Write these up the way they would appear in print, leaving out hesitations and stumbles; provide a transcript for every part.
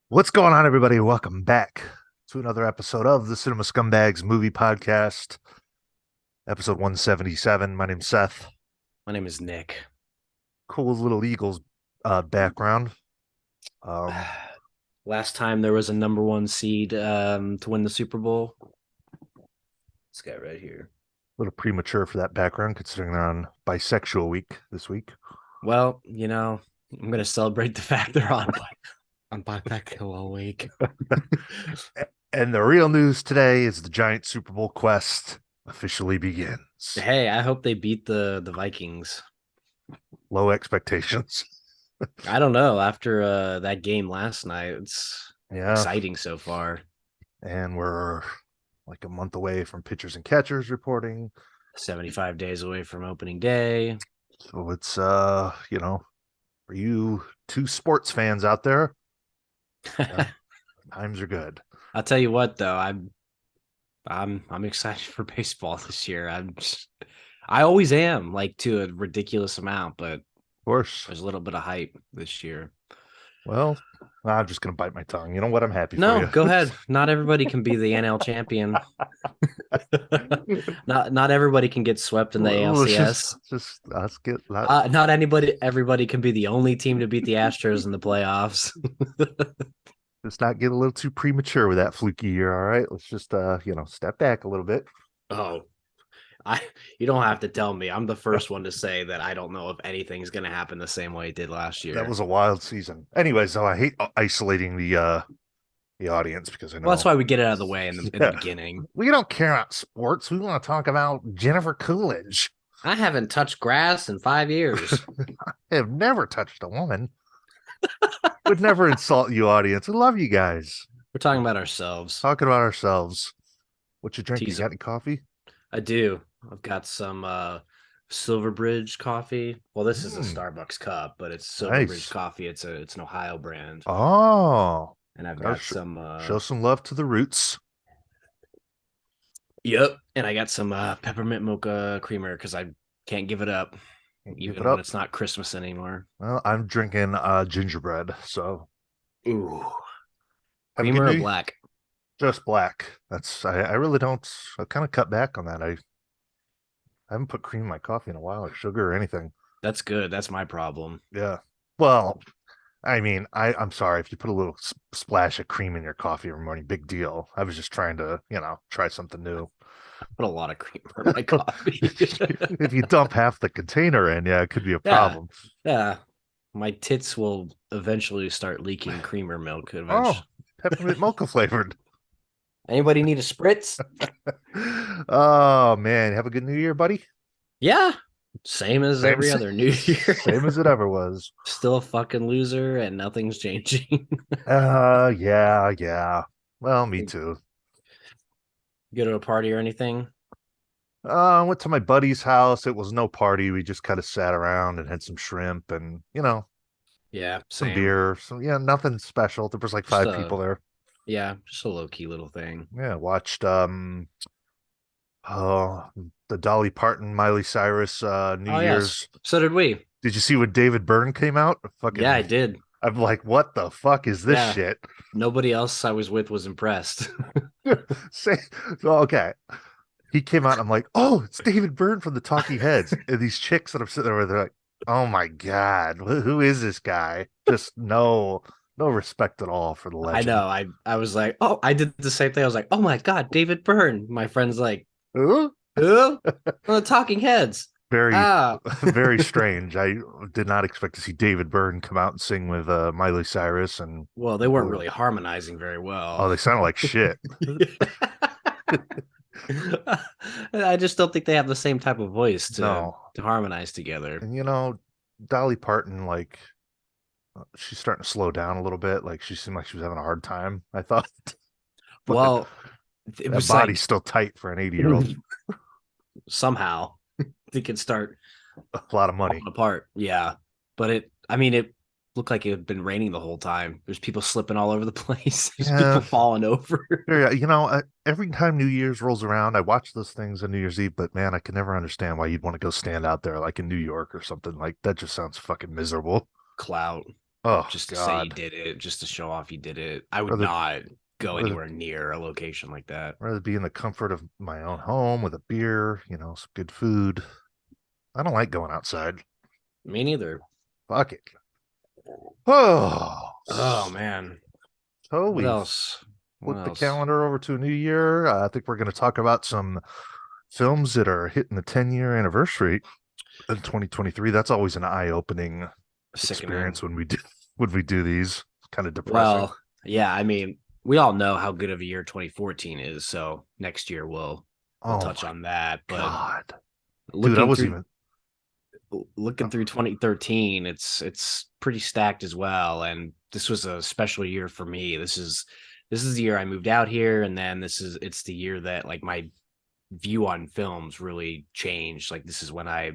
What's going on, everybody? Welcome back to another episode of the Cinema Scumbags movie podcast, episode 177. My name's Seth. My name is Nick. Cool little Eagles background. Um, Last time there was a number one seed to win the Super Bowl. This guy right here. a little premature for that background, considering they're on bisexual week this week. Well, I'm gonna celebrate the fact they're on bisexual all week. And the real news today is the giant Super Bowl quest officially begins. Hey, I hope they beat the Vikings. Low expectations. I don't know. After that game last night, it's Yeah, exciting so far. and we're like a month away from pitchers and catchers reporting. 75 days away from opening day. So it's for you two sports fans out there, yeah, times are good. I'll tell you what though, I'm excited for baseball this year. I always am, like, to a ridiculous amount, but Of course. there's a little bit of hype this year. Well, I'm just gonna bite my tongue. You know what? I'm happy for No, you. go ahead. Not everybody can be the NL champion. Not everybody can get swept in the ALCS. Just let's get Not everybody can be the only team to beat the Astros in the playoffs. let's not get a little too premature with that fluky year. All right, let's just step back a little bit. Oh, I you don't have to tell me. I'm the first one to say that I don't know if anything's going to happen the same way it did last That year. was a wild season. Anyways, though, I hate isolating the audience because I Well, that's know why we get it out of the way in the beginning. we don't care about sports. We want to talk about Jennifer Coolidge. I haven't touched grass in 5 years. I have never touched a woman. Would never insult you, audience. I love you guys. We're talking about ourselves. Talking about ourselves. What you drinking? You Teaser. got any coffee? I do. I've got some Silverbridge coffee. Well, this is a Mm, Starbucks cup, but it's Silverbridge nice. coffee. It's an Ohio brand. Oh, And I've gotta got some show some love to the roots. yep, and I got some peppermint mocha creamer because I can't give it up, Can't give even it when up. it's not Christmas anymore. Well, I'm drinking gingerbread, so Ooh. have a good Creamer or new black? just black. I really don't. I kind of cut back on that. I haven't put cream in my coffee in a while, or sugar or anything. That's good. That's my problem. Yeah. Well, I mean, I'm sorry if you put a little splash of cream in your coffee every morning. Big deal. I was just trying to, try something new. I put a lot of creamer in my coffee. If you dump half the container in, yeah, it could be a Yeah, problem. yeah. My tits will eventually start leaking creamer milk. Oh, peppermint mocha flavored. Anybody need a spritz? Oh man, have a good New Year, buddy. Yeah, same as Same, every other New Year. same as it ever was. Still a fucking loser, and nothing's changing. Yeah, yeah. Well, me too. Go to a party or anything? I went to my buddy's house. It was no party. We just kind of sat around and had some shrimp and, Yeah, some same. beer. So yeah, nothing special. There was like Just five a people there. yeah, just a low key little thing. Yeah, watched oh the Dolly Parton, Miley Cyrus New Oh yes, Year's. so did we. Did you see when David Byrne came out? Yeah, I Fucking did. I'm like, what the fuck is this Yeah, shit? nobody else I was with was impressed. Say, well, okay. He came out. I'm like, oh, it's David Byrne from the Talking Heads. And these chicks that I'm sitting there with, they're like, oh my god, who is this guy? Just no respect at all for the I legend. know. I was like, oh, I did the same thing. I was like, oh my god, David Byrne. My friend's like, Huh? who? The Talking Heads. Very, Ah, very strange. I did not expect to see David Byrne come out and sing with Miley Cyrus and well, they weren't really harmonizing very well. oh, they sounded like shit. I just don't think they have the same type of voice No, to harmonize together. and Dolly Parton, like she's starting to slow down a little bit. Like she seemed like she was having a hard time. I thought, but Well, it that was body's like still tight for an 80-year-old. somehow they could start A lot of money. falling apart. Yeah, but it looked like it had been raining the whole time. There's people slipping all over the place. There's Yeah, people falling over. yeah. Every time New Year's rolls around, I watch those things on New Year's Eve. But man, I can never understand why you'd want to go stand out there like in New York or something like that. Just sounds fucking miserable. Clout. Oh just to say you God. did it, just to show off you did it. I would Rather not go rather anywhere near a location like that. rather be in the comfort of my own home with a beer, some good food. I don't like going outside. Me neither. Fuck it. Oh, Oh man. so What we've else? What flipped the else? calendar over to a new year. I think we're going to talk about some films that are hitting the 10-year anniversary in 2023. That's always an eye-opening Sickening. experience when we do these. It's kind of depressing. Well, yeah, I mean, we all know how good of a year 2014 is, so next year we'll Oh touch my on that. But God. Dude, I looking was through even looking through 2013, it's pretty stacked as well. And this was a special year for me. This is the year I moved out here, and then it's the year that like my view on films really changed. Like this is when I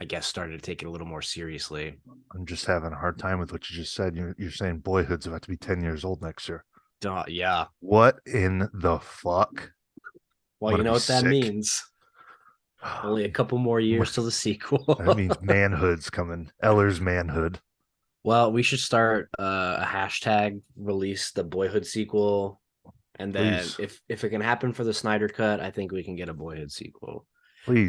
guess started to take it a little more seriously. I'm just having a hard time with what you just said. You're saying Boyhood's about to be 10 years old next year. Yeah. What in the fuck? I'm Well, gonna you know be what that sick. means. Only a couple more years till the sequel. That means manhood's coming. Eller's manhood. Well, we should start a hashtag release the Boyhood sequel, and then Please, if it can happen for the Snyder cut, I think we can get a Boyhood sequel.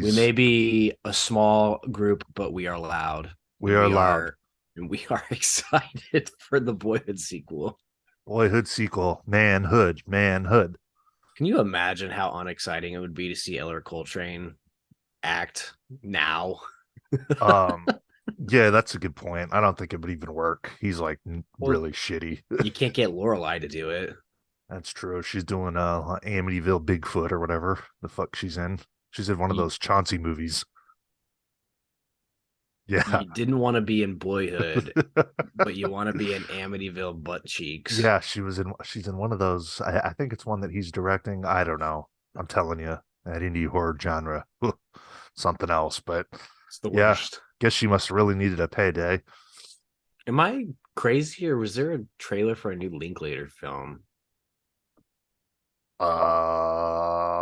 We please. may be a small group, but we are loud, We and are we loud. are and we are excited for the Boyhood sequel. Boyhood sequel. Manhood. Manhood. Can you imagine how unexciting it would be to see Eller Coltrane act now? Um, yeah, that's a good point. I don't think it would even work. He's like Well, really shitty. you can't get Lorelai to do it. That's true. She's doing Amityville Bigfoot or whatever the fuck she's in. She's in one of You those Chauncey movies. Yeah. you didn't want to be in Boyhood, but you want to be in Amityville butt cheeks. Yeah, she's in one of those. I think it's one that he's directing. I don't know. I'm telling you, that indie horror genre. Something else. But It's the yeah, worst. guess she must have really needed a payday. Am I crazy or was there a trailer for a new Linklater film?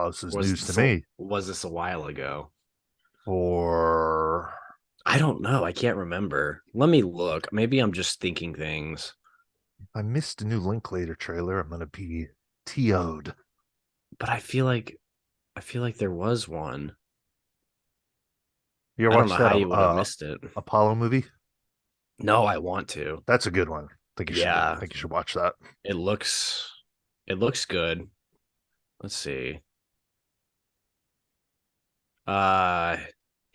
This is Was news to this a, me. was this a while ago? For I don't know. I can't remember. Let me look. Maybe I'm just thinking things. I missed a new Linklater trailer, I'm gonna be TO'd. But I feel like there was one. You ever I don't watch know that how you would have missed it. Apollo movie? No, I want to. That's a good one. I Yeah, think you should watch that. it looks good. Let's see. Uh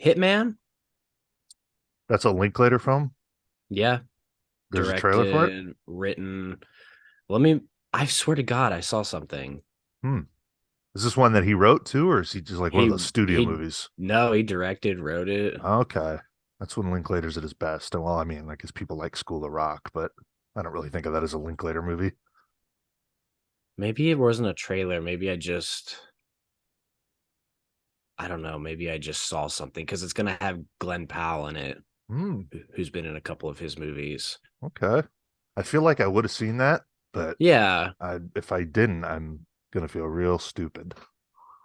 Hitman? That's a Linklater film. Yeah, There's a trailer for it. directed, written. Let me I swear to God, I saw something. Hmm. Is this one that he wrote too, or is he just like one of He those studio he movies? no, he directed, wrote it. Okay. That's when Linklater's at his best. And well, I mean, I guess people like School of Rock, but I don't really think of that as a Linklater movie. Maybe it wasn't a trailer. I don't know, maybe I just saw something because it's gonna have Glenn Powell in it, Hmm. who's been in a couple of his movies. Okay. I feel like I would have seen that, but Yeah. if I didn't, I'm gonna feel real stupid.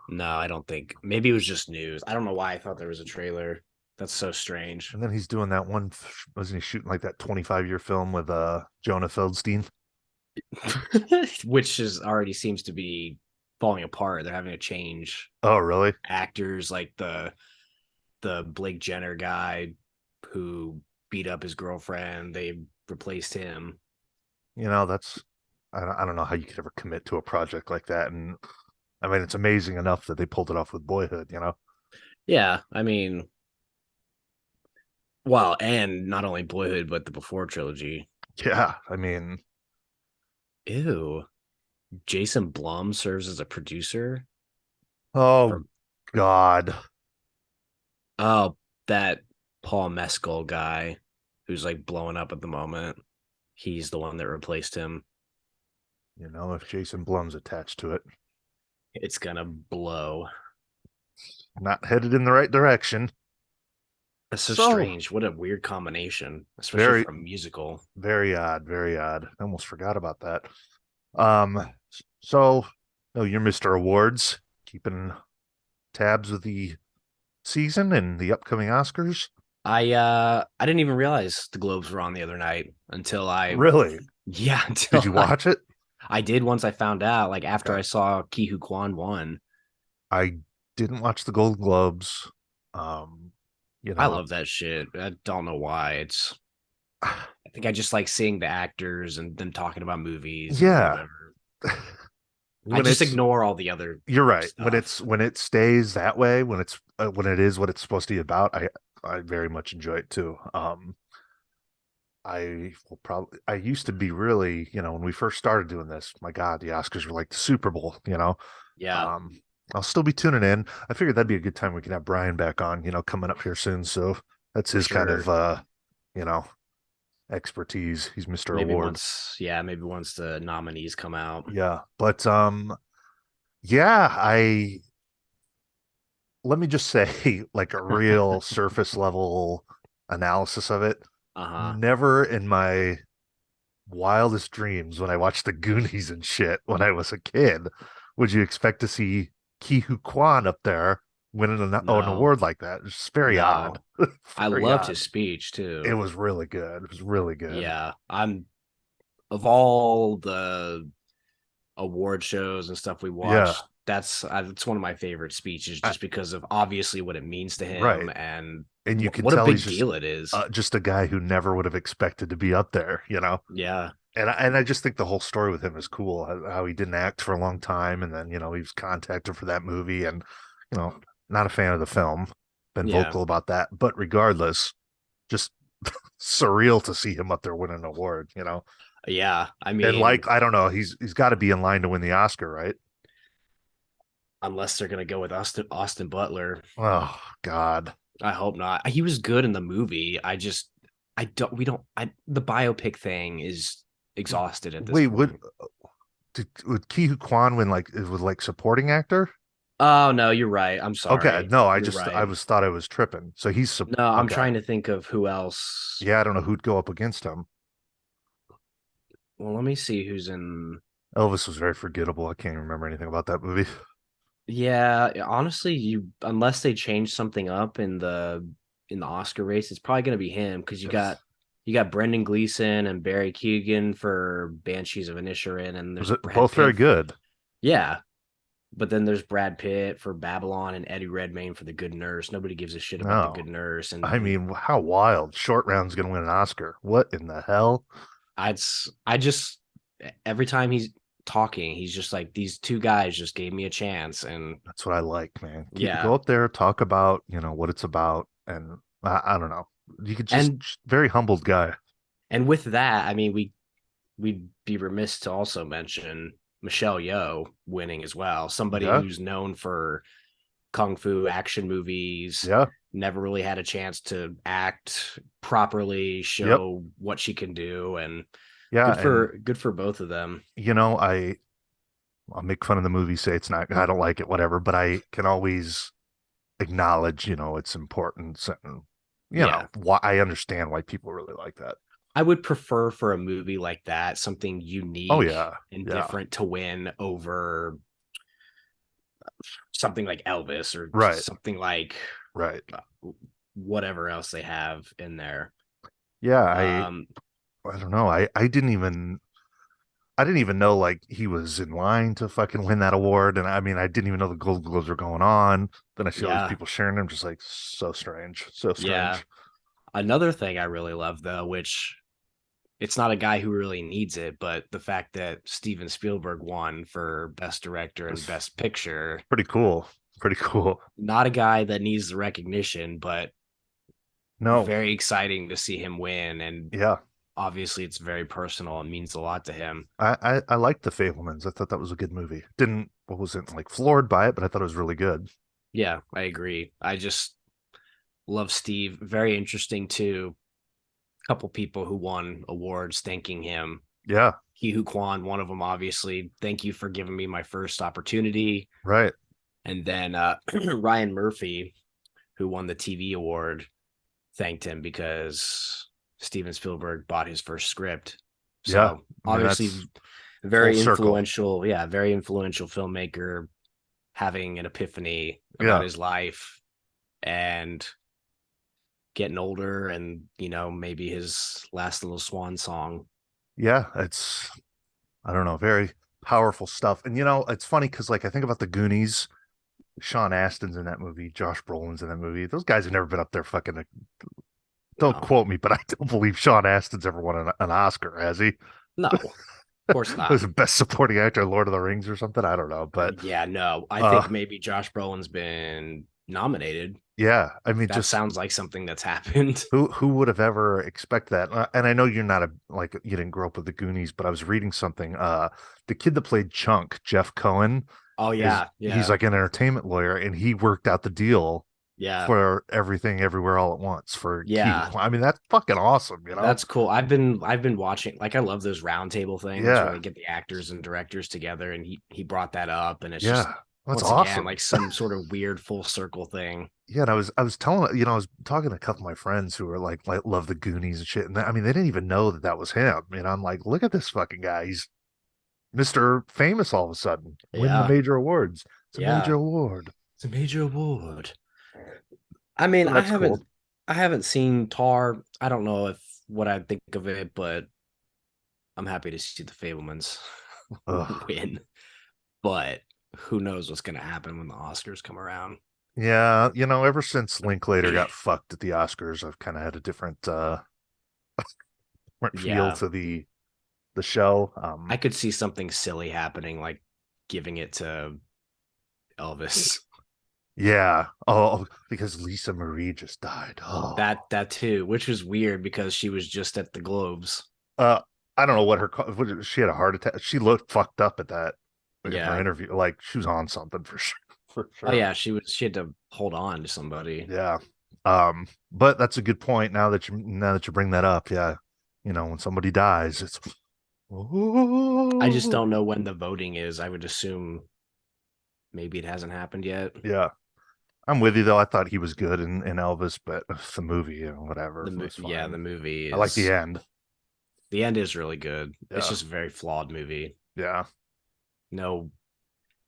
No, I don't think. Maybe it was just news. I don't know why I thought there was a trailer. That's so strange. And then he's doing that one, wasn't he shooting like that 25-year film with Jonah Feldstein? Which is already seems to be falling apart. They're having to change Oh, really? actors like the Blake Jenner guy who beat up his girlfriend. They replaced him. That's I don't know how you could ever commit to a project like that. And I mean, it's amazing enough that they pulled it off with Boyhood. Yeah, I mean, well, and not only Boyhood but the Before trilogy. Yeah, I mean, Ew. Jason Blum serves as a producer oh for God. oh that Paul Mescal guy who's like blowing up at the moment. He's the one that replaced him. If Jason Blum's attached to it, It's gonna blow. not headed in the right direction. That's so So strange. What a weird combination, especially very, for a musical. very odd, very odd. I almost forgot about that. Um, so no, you're Mr. Awards, keeping tabs of the season and the upcoming Oscars. I didn't even realize the Globes were on the other night until I Really? yeah, Did until you watch it? I did once I found out, like after Okay. I saw Ki Hu Kwan won. I didn't watch the Golden Globes. Um, you I know, love that shit. I don't know why. I think I just like seeing the actors and them talking about movies and yeah. whatever. I When just it's ignore all the other You're right. stuff. When it stays that way, when it is what it's supposed to be about, I very much enjoy it too. I will probably I used to be really, when we first started doing this, my God, the Oscars were like the Super Bowl, you know. Yeah, Um, I'll still be tuning in. I figured that'd be a good time we can have Brian back on, coming up here soon. So that's for his kind of sure. you know, expertise. He's Mr. Maybe Awards. once, yeah, maybe once the nominees come out. Yeah. But yeah, I let me just say, like a real surface level analysis of it. Uh-huh. Never in my wildest dreams when I watched the Goonies and shit when I was a kid would you expect to see Ki Hu Kwan up there winning an No, award like that. It's just very odd. no. I Very loved his odd. speech It too. was really good. It was really good. Yeah. I'm of all the award shows and stuff we Yeah. watched, that's one of my favorite speeches I, just because of obviously what it means to him right. and And you can what a tell he's big deal it is. just a guy who never would have expected to be up there. Yeah. And I just think the whole story with him is cool. How he didn't act for a long time, and then he was contacted for that movie, and you know, not a fan of the film. Been Yeah. vocal about that, but regardless, just surreal to see him up there winning an award. Yeah. I And mean, like I don't know, he's got to be in line to win the Oscar, right? unless they're gonna go with Austin Butler. Oh God, I hope not. He was good in the movie. I don't we don't I the biopic thing is exhausted at this wait, point. would Ki Hu Kwan win like it was like supporting actor? Oh no, you're right. I'm Okay, sorry. no, You're I right. was thought I was tripping. So No, I'm okay. trying to think of who else. Yeah, I don't know who'd go up against him. Well, let me see who's in. Elvis was very forgettable. I can't even remember anything about that movie. Yeah, honestly, you unless they change something up in the Oscar race, it's probably going to be him because you got Brendan Gleeson and Barry Keoghan for Banshees of Inisherin, and Was there's it Brad both very Pitt. good? Yeah, but then there's Brad Pitt for Babylon and Eddie Redmayne for The Good Nurse. Nobody gives a shit about The No. Good Nurse, I and mean, how wild. Short Round's going to win an Oscar. What in the hell? I just every time he's talking, he's just like these two guys just gave me a chance, and That's what I like, man. yeah, Go up there, talk about, what it's about. And I don't know. You could and just very humbled guy. with that, I mean we'd be remiss to also mention Michelle Yeoh winning as well. Somebody Yeah. who's known for kung fu action movies, Yeah. never really had a chance to act properly, Yep. show what she can do, and Yeah. And, good for both of them. you know, I, I'll make fun of the movie, say it's not, I don't like it, whatever, but I can always acknowledge, its importance and, Yeah. why I understand why people really like that. I would prefer for a movie like that something Oh, unique yeah. and Yeah. different to win over something like Elvis or Right. something like Right. whatever else they have in there. Yeah. Um, I don't know. I didn't even know like he was in line to fucking win that award. And I mean, I didn't even know the Golden Globes were going on. Then I see all these yeah, people sharing them, just like so strange. So yeah. strange. Another thing I really love though, which it's not a guy who really needs it, but the fact that Steven Spielberg won for Best Director and It's Best Picture, pretty cool. Pretty cool. not a guy that needs the recognition, but No. very exciting to see him win. And Yeah. obviously, it's very personal and means a lot to him. I liked The Fablemans. I thought that was a good movie. Didn't what wasn't like floored by it, but I thought it was really good. Yeah, I agree. I just love Steve. Very interesting too. A couple people who won awards thanking him. Yeah. Ki Hu Kwan, one of them, obviously. Thank you for giving me my first opportunity. Right. And then Ryan Murphy, who won the TV award, thanked him because Steven Spielberg bought his first script. Yeah. So I mean, obviously, that's full very circle. influential. Yeah, very influential filmmaker having an epiphany about Yeah. his life and getting older, and maybe his last little swan song. Yeah, it's I don't know, very powerful stuff. And it's funny because like I think about the Goonies, Sean Astin's in that movie, Josh Brolin's in that movie. Those guys have never been up there fucking. Don't No, quote me, but I don't believe Sean Astin's ever won an Oscar, has he? no, of course Was not. the best supporting actor in Lord of the Rings or something? I don't know, but Yeah, no. I uh, think maybe Josh Brolin's been nominated. yeah, I mean, That just sounds like something that's happened. who would have ever expect that? And I know you're not a like you didn't grow up with the Goonies, but I was reading something. The kid that played Chunk, Jeff Cohen, Oh is yeah, he's yeah, like an entertainment lawyer, and he worked out the deal yeah, for Everything Everywhere All at Once for Key. yeah. I mean, that's fucking awesome, you know? That's cool. I've been watching, like, I love those roundtable things where Yeah, they get the actors and directors together, and he brought that up, and it's just yeah, that's once again awesome. like some sort of weird full circle thing. Yeah, and I was telling I was talking to a couple of my friends who are like love the Goonies and shit, and I mean they didn't even know that was him. I'm like, look at this fucking guy. He's Mr. Famous all of a sudden, winning the Yeah, major awards. It's a major yeah. award. It's a major award. I mean, So that's cool. I haven't seen Tar. I don't know if what I think of it, but I'm happy to see the Fablemans Ugh. win. But who knows what's gonna happen when the Oscars come around? Yeah, ever since Linklater got fucked at the Oscars, I've kind of had a different feel Yeah, to the show. I could see something silly happening, like giving it to Elvis. Yeah. Oh, because Lisa Marie just died. Oh. That too, which was weird because she was just at the Globes. Uh, I don't know she had a heart attack. She looked fucked up at that in her Yeah. interview. Like she was on something for sure. For Oh sure. yeah, she had to hold on to somebody. Yeah. But that's a good point now that you bring that up. Yeah. When somebody dies, it's I just oh don't know when the voting is. I would assume maybe it hasn't happened yet. yeah. I'm with you though. I thought he was good in Elvis, but the movie, whatever, it was Yeah, fine. the movie I like the is end. the end is really good. It's Yeah. just a very flawed movie. Yeah. No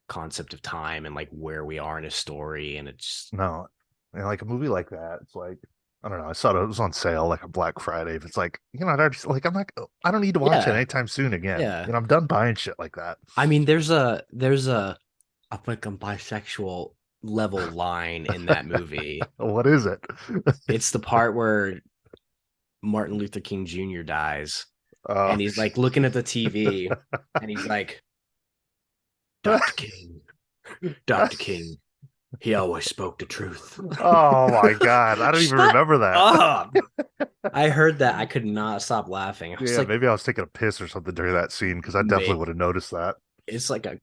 concept of time and like where we are in a story, and it's No. And like a movie like that, it's like I don't know. I saw it was on sale like a Black Friday. If it's like, I'd already like I don't need to watch it yeah, anytime soon again. yeah. I'm done buying shit like that. I mean, there's a I think a bisexual level line in that movie. What is it? It's the part where Martin Luther King Jr. dies, Oh, and he's like looking at the TV, and he's like, Dr. King, Dr. King, he always spoke the truth. oh my God. I don't even Shut remember that. up. I heard that. I could not stop laughing. I was Yeah, like, maybe I was taking a piss or something during that scene because I definitely mate, would have noticed that. it's like a,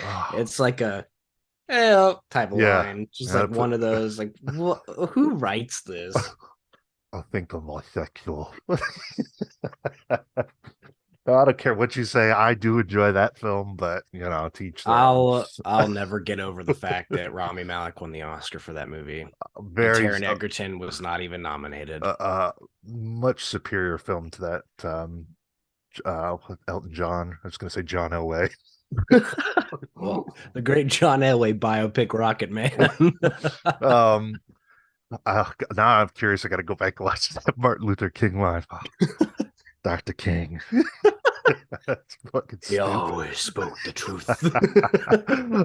Oh, it's like a, type of yeah. line. Just Yeah, like one of those, like, who writes this? I think I'm bisexual. I don't care what you say. I do enjoy that film, but teach their own. I'll never get over the fact that Rami Malek won the Oscar for that movie, and Very Taron Egerton was not even nominated. much superior film to that Elton John. I was going to say John Elway. Well, the great John Elway biopic Rocket Man. um, now I'm curious. I got to go back and watch that Martin Luther King line. Oh, Dr. King. That's fucking He stupid. always spoke the truth.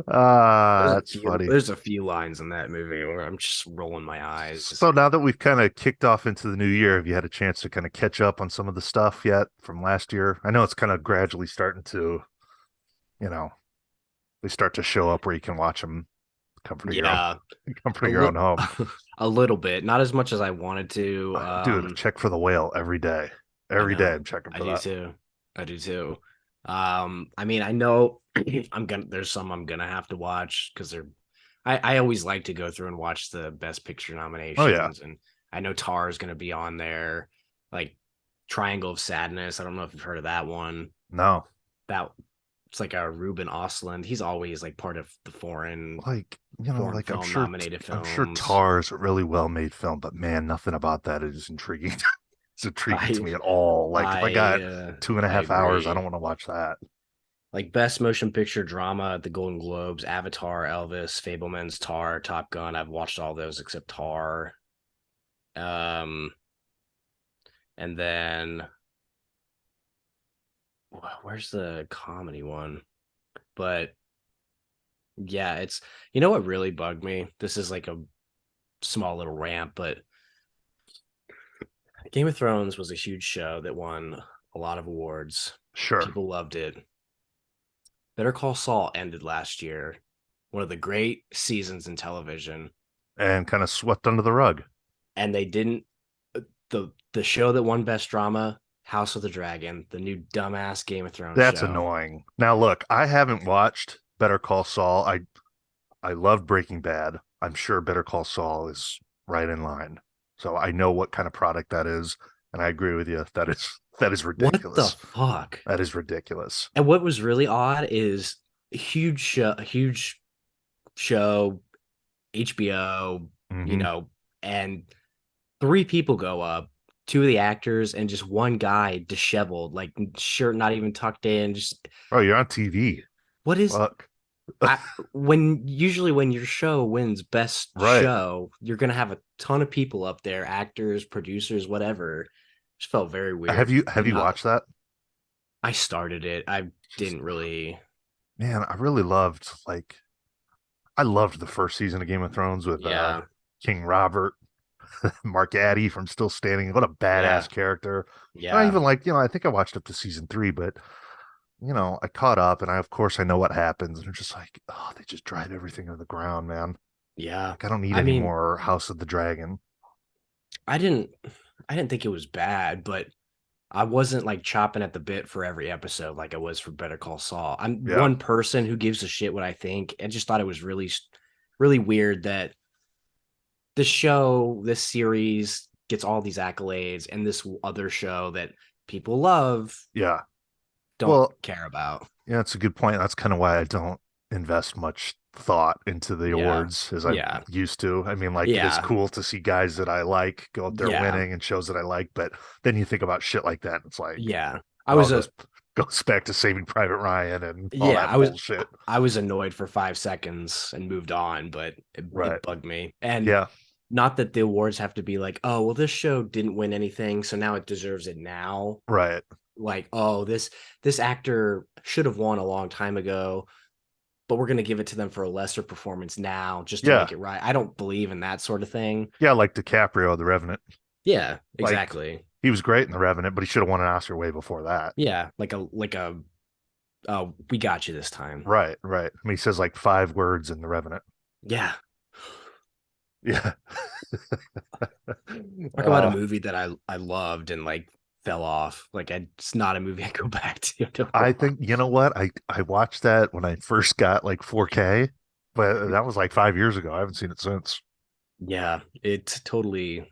That's funny. There's a few lines in that movie where I'm just rolling my eyes. So now that we've kind of kicked off into the new year, have you had a chance to kind of catch up on some of the stuff yet from last year? I know it's kind of gradually starting to, you know, they start to show up where you can watch them comfort of your own, Yeah, comfort a of your own little, home. a little bit, not as much as I wanted to. Dude, check for the whale every day. I Every day know, I'm checking I for do that. too. I do too. I mean, I know there's some I'm gonna have to watch because I always like to go through and watch the Best Picture Oh yeah. nominations, and I know Tar is gonna be on there. Like Triangle of Sadness. I don't know if you've heard of that one. No. That it's like a Ruben Ostlund. He's always like part of the foreign Like film nominated I'm sure films. Tar is a really well made film, but man, nothing about that is intriguing. It's intriguing to I me at all. Like if I got two and a I half hours, I don't agree. want to watch that. Like Best Motion Picture Drama at the Golden Globes, Avatar, Elvis, Fableman's, Tar, Top Gun. I've watched all those except Tar. Um, and then where's the comedy one? But yeah, it's you know what really bugged me? This is like a small little rant, but Game of Thrones was a huge show that won a lot of awards. Sure. People loved it. Better Call Saul ended last year, one of the great seasons in television, And kind of swept under the rug. and they didn't the show that won best drama, House of the Dragon, the new dumbass Game of Thrones That's show. annoying. Now, look, I haven't watched Better Call Saul. I love Breaking Bad. I'm sure Better Call Saul is right in line. So I know what kind of product that is, and I agree with you. That is What the ridiculous. fuck? That is ridiculous. And what was really odd is a huge show, HBO, you Hmm. know, and three people go up, two of the actors and just one guy disheveled, like shirt not even tucked in. Just Oh, you're on TV. what is Fuck. I when usually when your show wins best Right. show, you're gonna have a ton of people up there, actors, producers, whatever. Just felt very Have weird. you But have you not watched that? I started it. I didn't really Man, I loved the first season of Game of Thrones with yeah, King Robert, Mark Addy from Still Standing. What a yeah, badass character. And I yeah, even like, I think I watched up to season 3, but I caught up and of course I know what happens. And it's just like, oh, they just drive everything to the ground, man. yeah. Like I don't need I any mean, more House of the Dragon. I didn't I didn't think it was bad, but I wasn't like chopping at the bit for every episode like I was for Better Call Saul. I'm Yeah. one person who gives a shit what I think. I just thought it was really weird that this show, this series gets all these accolades, and this other show that people love Yeah. don't Well, care about. yeah, that's a good point. That's kind of why I don't invest much thought into the Yeah. awards as I Yeah. used to. I mean, like it is Yeah. cool to see guys that I like go up there Yeah. winning and shows that I like, but then you think about shit like that, and it's like Yeah. it all goes back to Saving Private Ryan and all Yeah, that bullshit. I was annoyed for 5 seconds and moved on, but Right. it bugged me. And Yeah. not that the awards have to be like, oh, well, this show didn't win anything, so now it deserves it now. Right. Like, oh, this actor should have won a long time ago, but we're gonna give it to them for a lesser performance now just to Yeah. make it right. I don't believe in that sort of thing. Yeah, like DiCaprio, The Revenant. Yeah, Like exactly. he was great in The Revenant, but he should have won an Oscar way before that. Yeah, like a oh, we got you this time. Right, right. I mean, he says like 5 words in The Revenant. Yeah. Yeah. Talk about a movie that I loved and like fell off. Like it's not a movie I go back to. I think you know what? I watched that when I first got like 4K, but that was like 5 years ago. I haven't seen it since. Yeah, it totally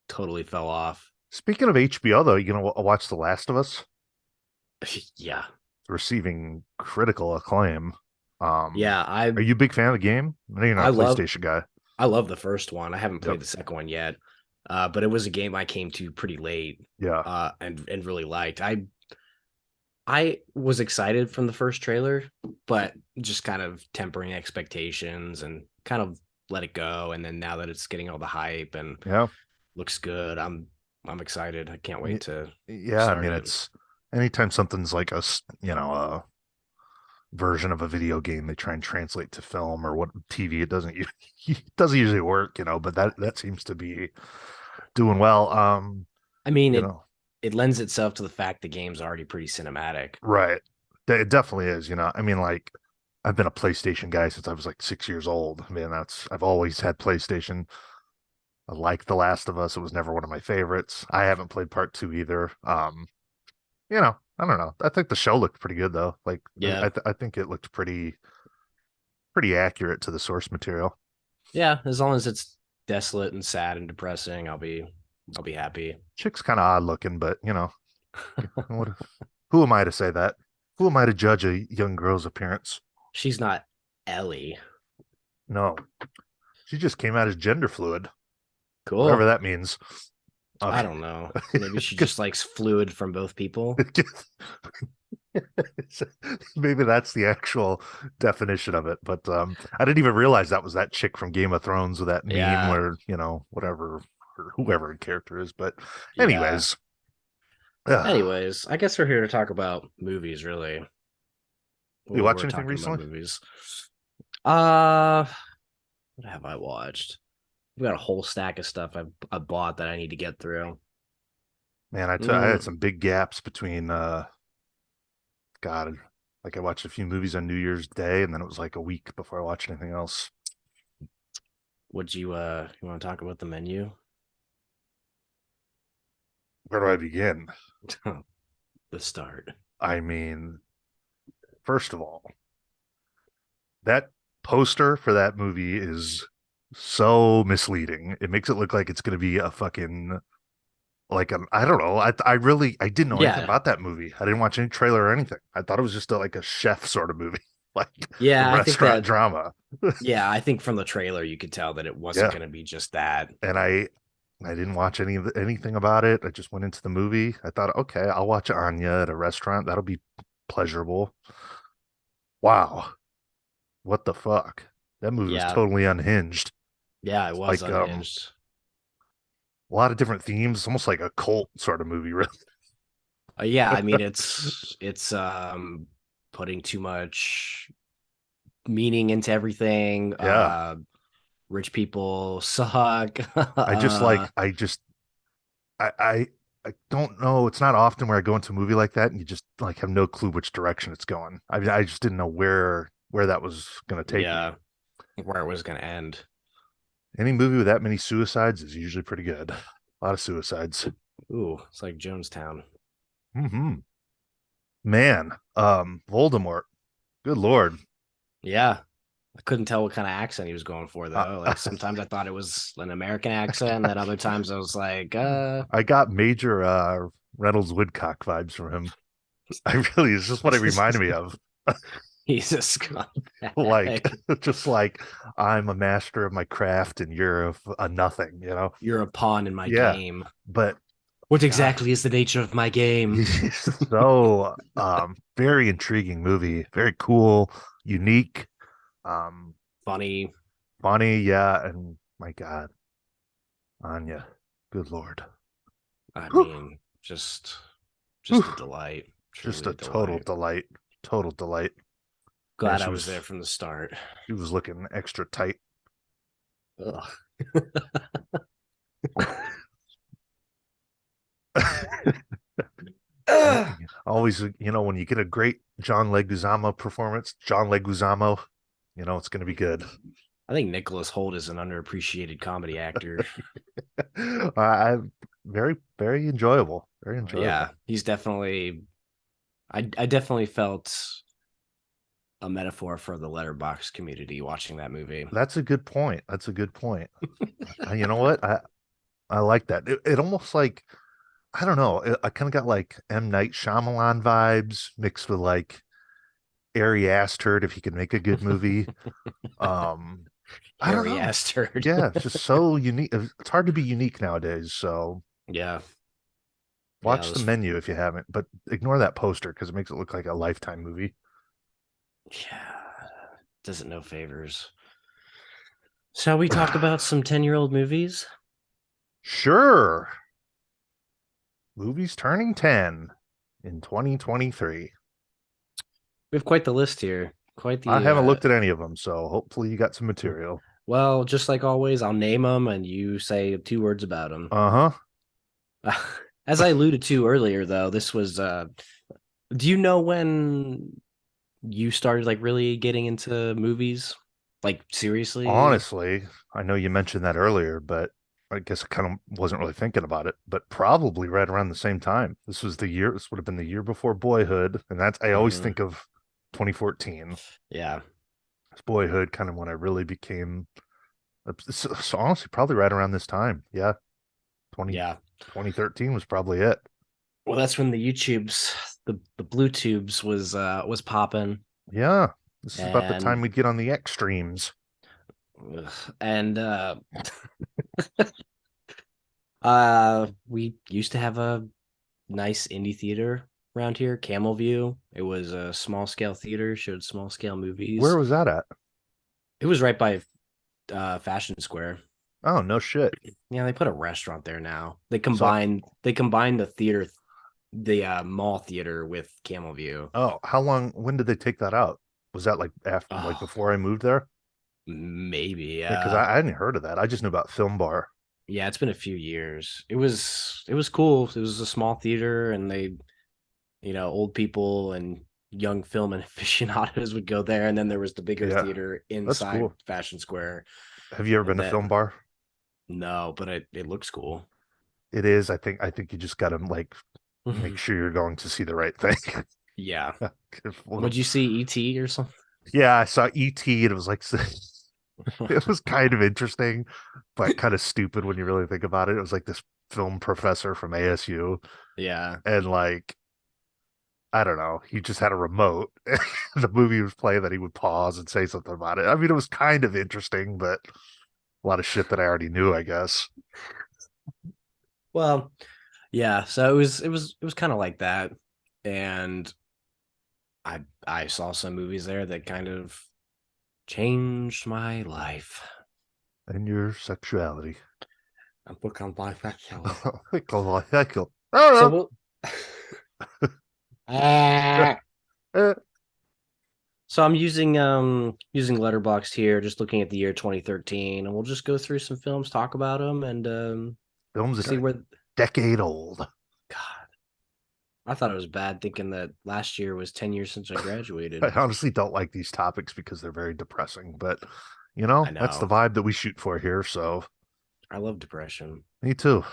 fell off. Speaking of HBO, though, I watched The Last of Us, Yeah. receiving critical acclaim. Yeah, Are you a big fan of the game? I know you're I not a love PlayStation guy. I love the first one. I haven't Yep. played the second one yet. But it was a game I came to pretty late Yeah. and really liked. I was excited from the first trailer, but just kind of tempering expectations and kind of let it go. And then now that it's getting all the hype and Yeah. looks good, I'm excited. I can't Y- wait to Yeah. I start mean, it. it's anytime something's like a version of a video game they try and translate to film or what TV, it doesn't usually work, but that seems to be doing well. I mean, You know, it lends itself to the fact the game's already pretty cinematic. right. It definitely is. I mean, like I've been a PlayStation guy since I was like 6 years old. I mean, I've always had PlayStation. I like The Last of Us. It was never one of my favorites. I haven't played part two either. I don't know. I think the show looked pretty good though. Like Yeah. I think it looked pretty accurate to the source material. Yeah, as long as it's desolate and sad and depressing, I'll be happy. Chick's kind of odd looking, but what? Who am I to say that? Who am I to judge a young girl's appearance? She's not Ellie. No, she just came out as gender fluid, whatever Cool. that means. I Okay. don't know. Maybe she just likes fluid from both people. Maybe that's the actual definition of it. But I didn't even realize that was that chick from Game of Thrones with that meme Yeah. where, whatever whoever a character is. But Yeah. anyways, uh, Anyways, I guess we're here to talk about movies, really. you Well, watch we're anything talking about recently? movies. Uh, what have I watched? I've got a whole stack of stuff I bought that I need to get through. Man, I had Mm, some big gaps between God, like I watched a few movies on New Year's Day, and then it was like a week before I watched anything else. would you want to talk about the menu? Where do I begin? The start. I mean, first of all, that poster for that movie is so misleading. It makes it look like it's going to be a fucking like I don't know. I didn't know anything Yeah, about that movie. I didn't watch any trailer or anything. I thought it was just like a chef sort of movie, like a yeah, I think restaurant that. drama. Yeah, I think from the trailer you could tell that it wasn't Yeah, going to be just that. and I didn't watch anything about it. I just went into the movie. I thought, okay, I'll watch Anya at a restaurant. That'll be pleasurable. Wow, what the fuck? That movie was Yeah, totally unhinged. yeah, it was Like unhinged. a lot of different themes. It's almost like a cult sort of movie, really. Yeah, I mean it's putting too much meaning into everything. Yeah. Rich people suck. I just like I just I don't know. It's not often where I go into a movie like that and you just like have no clue which direction it's going. I mean, I just didn't know where that was going to take me. Yeah, where it was going to end. Any movie with that many suicides is usually pretty good. A lot of suicides. Ooh, it's like Jonestown. Hmm. Man, Voldemort. Good Lord. Yeah, I couldn't tell what kind of accent he was going for Uh, though. Like sometimes I thought it was an American accent, and then other times I was like, I got major Reynolds Woodcock vibes from him. I really, it's just what it reminded me of. he's a Like, scumbag. just like I'm a master of my craft and you're a nothing, you know? You're a pawn in my Yeah. game. But What God, exactly is the nature of my game? he's so very intriguing movie, very cool, unique, um, Funny. funny, yeah, and my God, Anya, good Lord. I Whew, mean, just a whew. delight. Just Truly a a total delight. delight. Total delight. Man, Glad I was there from the start. she was looking extra tight. Ugh. Always, when you get a great John Leguizamo performance, John Leguizamo, it's going to be good. I think Nicholas Holt is an underappreciated comedy actor. I very, very enjoyable. Very enjoyable. Yeah, he's definitely. I definitely felt a metaphor for the letterbox community watching that movie. That's a good point. That's a good point. You know what? I like that. It almost like I don't know. I kind of got like M. Night Shyamalan vibes mixed with like Ari Aster if he could make a good movie. Um, I don't Harry know. Asterd. Yeah, it's just so unique. It's hard to be unique nowadays. So Yeah, yeah. watch the menu if you haven't, but ignore that poster because it makes it look like a Lifetime movie. Yeah, doesn't know favors. Shall we talk about some 10-year-old movies? Sure. Movies turning 10 in 2023. We have quite the list here. Quite I the haven't looked at any of them, so hopefully you got some material. well, just like always, I'll name them and you say 2 words about them. Uh-huh. As I alluded to earlier, though, this was do you know when you started like really getting into movies? Like seriously? Honestly, I know you mentioned that earlier, but I guess I kind of wasn't really thinking about it, but probably right around the same time. This would have been the year before Boyhood, and I always Hmm. think of 2014. Yeah. It's Boyhood kind of when I really became, so honestly, probably right around this time. Yeah, 20, Yeah. 2013 was probably it. Well, that's when the blue tubes was popping. Yeah, this is about the time And we'd get on the extremes. and we used to have a nice indie theater around here, Camel View. It was a small scale theater, showed small scale Where movies. was that at? It was right by Fashion Square. Oh, no shit. Yeah, they put a restaurant there now. So, They combined the theater, the mall theater with Camel View. oh, how long? When did they take that out? Was that like after, like Oh, before I moved there? maybe. Yeah, because I hadn't heard of that. I just knew about Film Bar. Yeah, it's been a few years. It was cool. It was a small theater, and they, old people and young film aficionados would go there, and then there was the bigger Yeah, theater that's inside cool. Fashion Square, Have you ever and been to that Film Bar? no, but it looks cool. It is. I think you just got to like make sure you're going to see the right thing. Yeah. 'Cause Would you see ET or something? yeah, I saw ET and it was like it was kind of interesting, but kind of stupid when you really think about it. It was like this film professor from ASU, Yeah. and like I don't know, he just had a remote. The movie was playing, that he would pause and say something about it. I mean, it was kind of interesting, but a lot of shit that I already knew, I guess. Well, yeah. So it was kind of like that, and I saw some movies there that kind of changed my life. And your sexuality. I'm book on bisexuality. So Oh, we'll. Ah. eh, So I'm using Letterboxd here, just looking at the year 2013, and we'll just go through some films, talk about them, and films that see are a where. decade old. God, I thought it was bad thinking that last year was 10 years since I I graduated. honestly don't like these topics because they're very depressing, but I that's the know. vibe that we shoot for here. So I love depression. me too.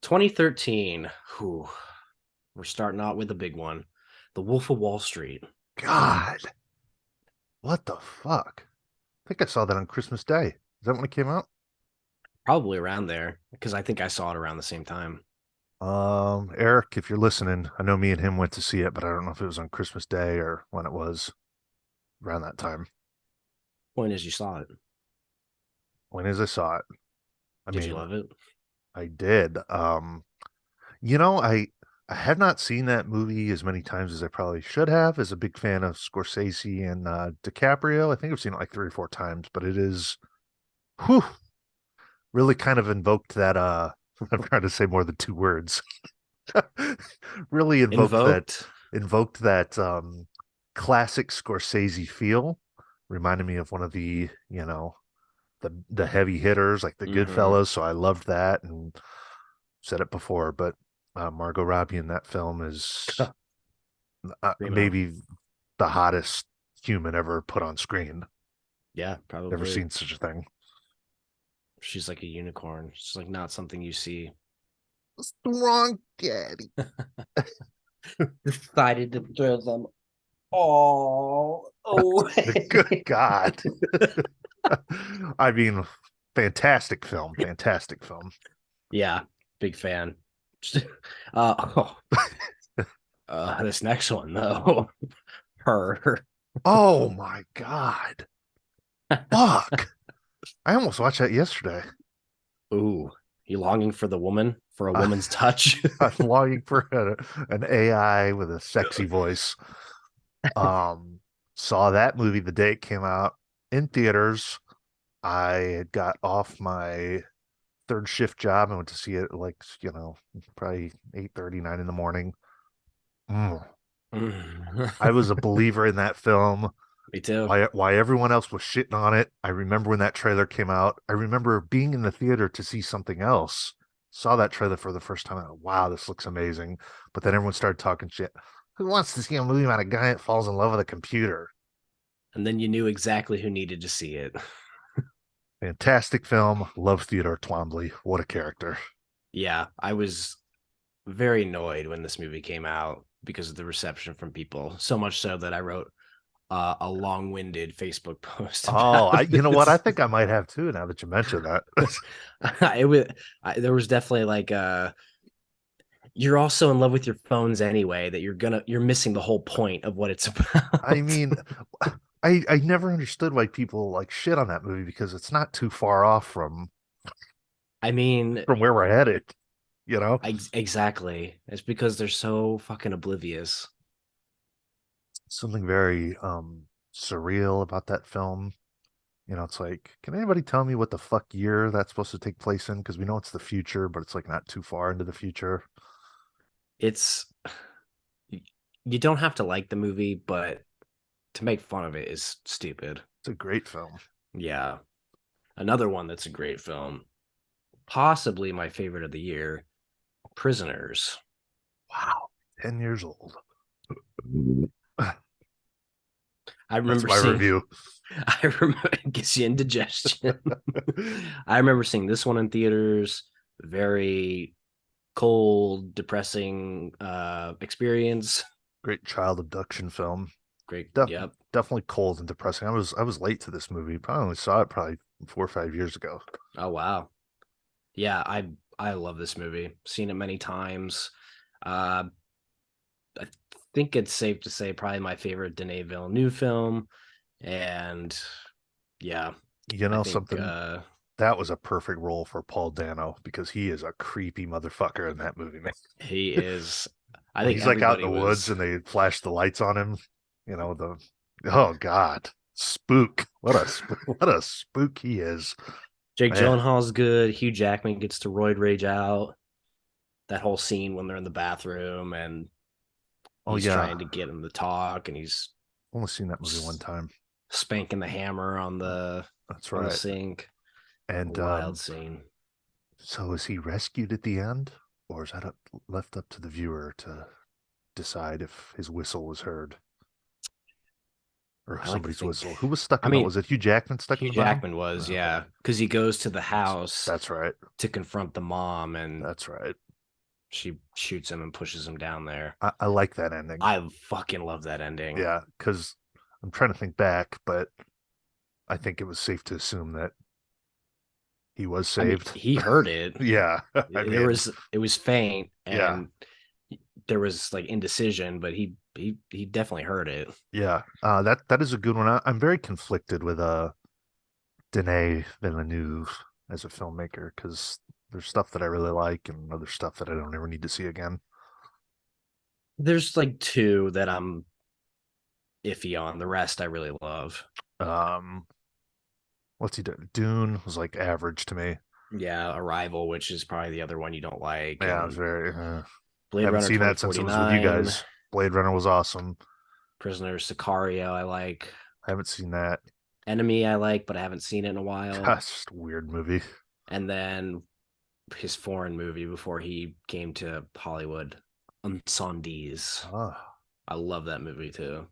2013. Whew, we're starting out with a big one. The Wolf of Wall Street. God, what the fuck? I think I saw that on Christmas Day. Is that when it came out? Probably around there because I think I saw it around the same time. Eric, if you're listening, I know me and him went to see it, but I don't know if it was on Christmas Day or when it was around that time. Point is, you saw it. When is I saw it? I Did you mean, love it? I did. You know, I have not seen that movie as many times as I probably should have. As a big fan of Scorsese and DiCaprio, I think I've seen it like 3 or 4 times. But it is, whew, really kind of invoked that. I'm trying to say more than 2 words. Really Invoked. invoked that classic Scorsese feel. Reminded me of one of the the heavy hitters like the Mm-hmm. Goodfellas. So I loved that and said it before, but Margot Robbie in that film is Primo. maybe the hottest human ever put on screen. Yeah, Never probably. seen such a thing. She's like a unicorn. She's like not something you see. It's the wrong daddy. Decided to throw them all Good away. God. I mean, fantastic film. Fantastic film. Yeah, big fan. Oh, this next one though, her. Oh my God. Fuck. I almost watched that yesterday. Ooh, you longing for the woman for a I, woman's touch? I'm longing for an AI with a sexy voice. Um, Saw that movie the day it came out in theaters. I had got off my third shift job and went to see it like, probably 8:39 in the morning. Mm. I was a believer in that film. Me too. Why everyone else was shitting on it. I remember when that trailer came out. I remember being in the theater to see something else. Saw that trailer for the first time. Wow, this looks amazing. But then everyone started talking shit. Who wants to see a movie about a guy that falls in love with a computer? And then you knew exactly who needed to see it. Fantastic film. Love Theodore Twombly. What a character. Yeah, I was very annoyed when this movie came out because of the reception from people. So much so that I wrote a long-winded Facebook post Oh, about you know what? I this. think I might have too now that you mention that. It was there was definitely like you're also in love with your phones anyway that you're missing the whole point of what it's I about. mean, I never understood why people like shit on that movie because it's not too far off I mean, from where we're headed, you know? exactly. It's because they're so fucking oblivious. Something very surreal about that film. It's like, can anybody tell me what the fuck year that's supposed to take place in? Because we know it's the future, but it's like not too far into the future. It's you don't have to like the movie, but to make fun of it is stupid. It's a great film. Yeah. Another one that's a great film, possibly my favorite of the year, Prisoners. Wow, 10 years old. I That's remember my seeing review. I remember it gets you indigestion. I remember seeing this one in theaters. Very cold, depressing experience. Great child abduction film. Great. Def- Yep. Definitely cold and depressing. I was late to this movie. Probably only saw it probably 4 or 5 years ago. Oh wow. Yeah, I love this movie. Seen it many times. Uh I think it's safe to say probably my favorite Denis Villeneuve film. And yeah, You I know think something? That was a perfect role for Paul Dano because he is a creepy motherfucker in that movie, man. he is. I When think he's like out in everybody the woods was. and they flash the lights on him, the oh god, spook. What a spook he is. Jake Man. Gyllenhaal's good. Hugh Jackman gets to Roid Rage out. That whole scene when they're in the bathroom and Oh he's yeah. trying to get him to talk and he's Only seen that movie one time. spanking the hammer That's on the right. sink. A And wild scene. so is he rescued at the end? Or is that left up to the viewer to decide if his whistle was heard or I like to somebody's think. whistle? Who was stuck I in the mean, Was it Hugh Jackman stuck in Hugh the ground? Jackman was, Okay. yeah, because he goes to the That's house that's right. to confront the mom, and That's right. she shoots him and pushes him down there. I like that ending. I fucking love that ending. Yeah, because I'm trying to think back, but I think it was safe to assume that he was I mean, saved. he heard it. Yeah, I mean, It was faint, yeah, and there was like indecision, but he definitely heard it. yeah. That is a good one. I'm very conflicted with Denis Villeneuve as a filmmaker because there's stuff that I really like and other stuff that I don't ever need to see again. There's like two that I'm iffy on. The rest I really love. Um, what's he do? Dune was like average to me. Yeah, Arrival, which is probably the other one you don't like, Yeah, I was and very. Blade Haven't Runner seen that since it was with you 2049, guys. Blade Runner was awesome. Prisoner Sicario, I like. Haven't seen that. Enemy, I like, but I haven't seen it in a while. Gosh, just a weird movie. And then his foreign movie before he came to Hollywood, Unsondies. Ah. I love that movie too.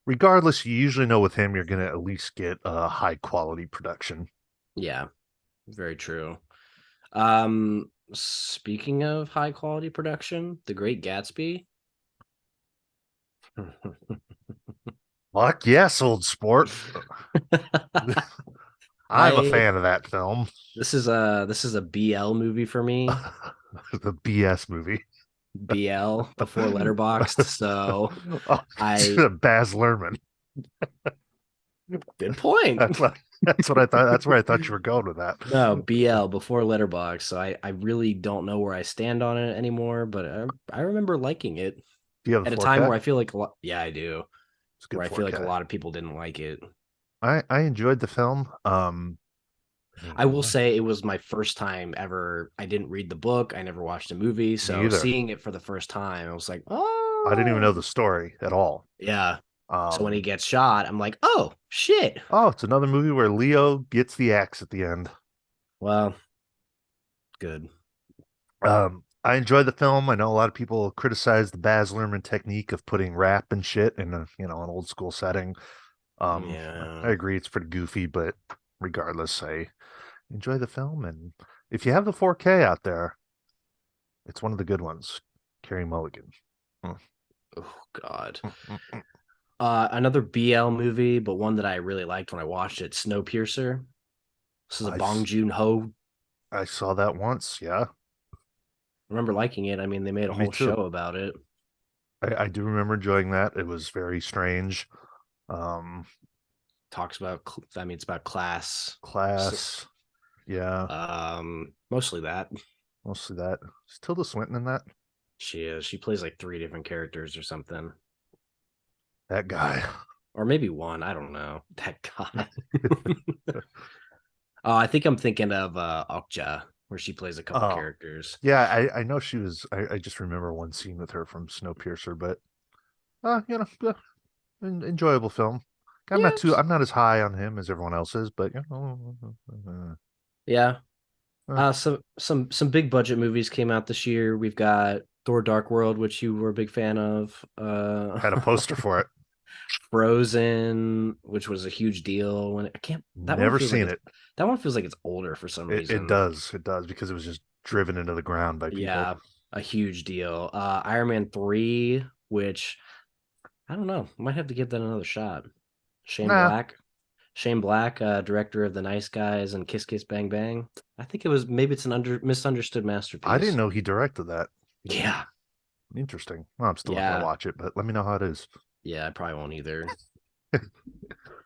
Regardless, you usually know with him you're gonna at least get a high quality production. Yeah, very true. Speaking of high quality production, The Great Gatsby. Fuck yes, old sport. I'm a I fan of that film. this is a BL movie for me. The BS movie. BL before Letterboxd. So Oh, I Baz Luhrmann. good point. That's what that's what I thought. That's where I thought you were going with that. No, BL before Letterboxd. So I really don't know where I stand on it anymore, but I remember liking it Do you have a at a time 4K? where I feel like a lot, yeah, I do. It's a Where good I feel like a 4K. lot of people didn't like it. I enjoyed the film. I will say it was my first time ever. I didn't read the book. I never watched a movie. Me So either. seeing it for the first time, I was like, I didn't even know oh, the story at all. yeah. So when he Um, gets shot, I'm like, oh, shit. oh, it's another movie where Leo gets the axe at the end. Well, good. I enjoy the film. I know a lot of people criticize the Baz Luhrmann technique of putting rap and shit in an old school setting. I Yeah. agree it's pretty goofy, but regardless, I enjoy the film. And if you have the 4K out there, it's one of the good ones. Carrie Mulligan. Mm, Oh, God. mm, mm, mm. Another BL movie, but one that I really liked when I watched it, Snowpiercer. This is a I Bong Joon-ho. I saw that once. Yeah, I remember liking it. I mean, they made a me whole too. show about it. I do remember enjoying that. It was very strange. Um, Talks about, I mean, it's about class. Class. Yeah, Mostly that. mostly that. Is Tilda Swinton in that? She is. She plays like three different characters or something. That guy. or maybe one. I don't know. That God. Oh, I think I'm thinking of Okja, where she plays a couple Oh, characters. yeah, I know she was. I just remember one scene with her from Snowpiercer, but enjoyable film. Yeah, I'm not as high on him as everyone else is, but yeah. uh, Some big budget movies came out this year. We've got Thor: Dark World, which you were a big fan of. had a poster for it. Frozen, which was a huge deal when I can't. Never seen it. That one feels like it's older for some It reason. does. It does because it was just driven into the ground by people. Yeah, a huge deal. Iron Man 3, which I don't know, might have to give that another shot. Shane Nah, Black. Shane Black, director of The Nice Guys and Kiss Kiss Bang Bang. I think it was maybe it's an misunderstood I didn't masterpiece. know he directed that. Yeah, Interesting. Well, I'm still not gonna yeah, watch it, but let me know how it is. yeah. I probably won't either.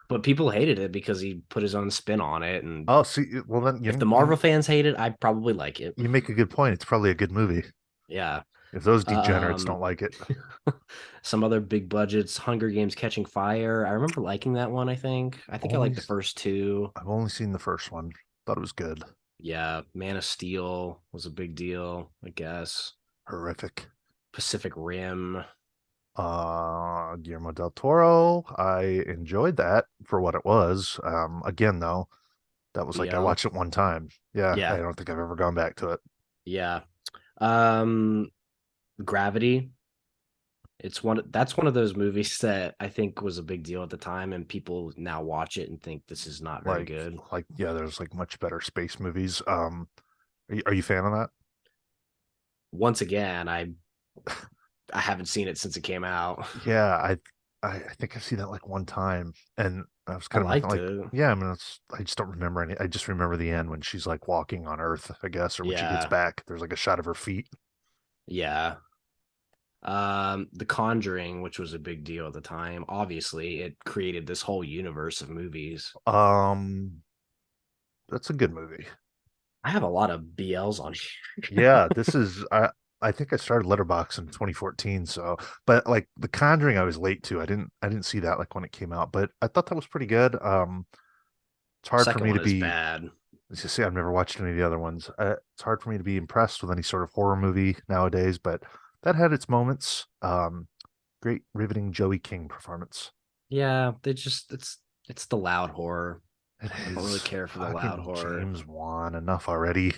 But people hated it because he put his own spin on it, and Oh, see, well then if the Marvel fans hate it, I probably like it. you make a good point. It's probably a good movie Yeah. if those degenerates Um, don't like it. some other big budgets, Hunger Games Catching Fire. I remember liking that one, I think. I think I Only liked the first two. I've only seen the first one. Thought it was good. Yeah, Man of Steel was a big deal, I guess. Horrific. Pacific Rim. Guillermo del Toro. I enjoyed that for what it was. Again though, that was like I Yeah. watched it one time. Yeah, I Yeah. don't think I've ever gone back to it. Yeah. Um Gravity. That's one of those movies that I think was a big deal at the time, and people now watch it and think this is not very Like, good. yeah, there's like much better space movies. Are you a fan of that? Once again, I haven't seen it since it came out. Yeah, I think I've seen that like one time, and I was I kind of liked like, it. yeah, I mean, I just don't remember any. I just remember the end when she's like walking on Earth, I guess, or when she gets Yeah. back. There's like a shot of her feet. Yeah. The Conjuring, which was a big deal at the time. Obviously, it created this whole universe of movies. Um, that's a good movie. I have a lot of BLs on here. Yeah, this is I think I started Letterbox in 2014, so but like The Conjuring I was late to. I didn't see that like when it came out, but I thought that was pretty good. It's hard for Second me to one is be bad. as you say, I've never watched any of the other ones. It's hard for me to be impressed with any sort of horror movie nowadays, but that had its moments. Great riveting Joey King performance. Yeah, it's the loud horror. It I don't really is care for the loud fucking horror. James Wan enough already.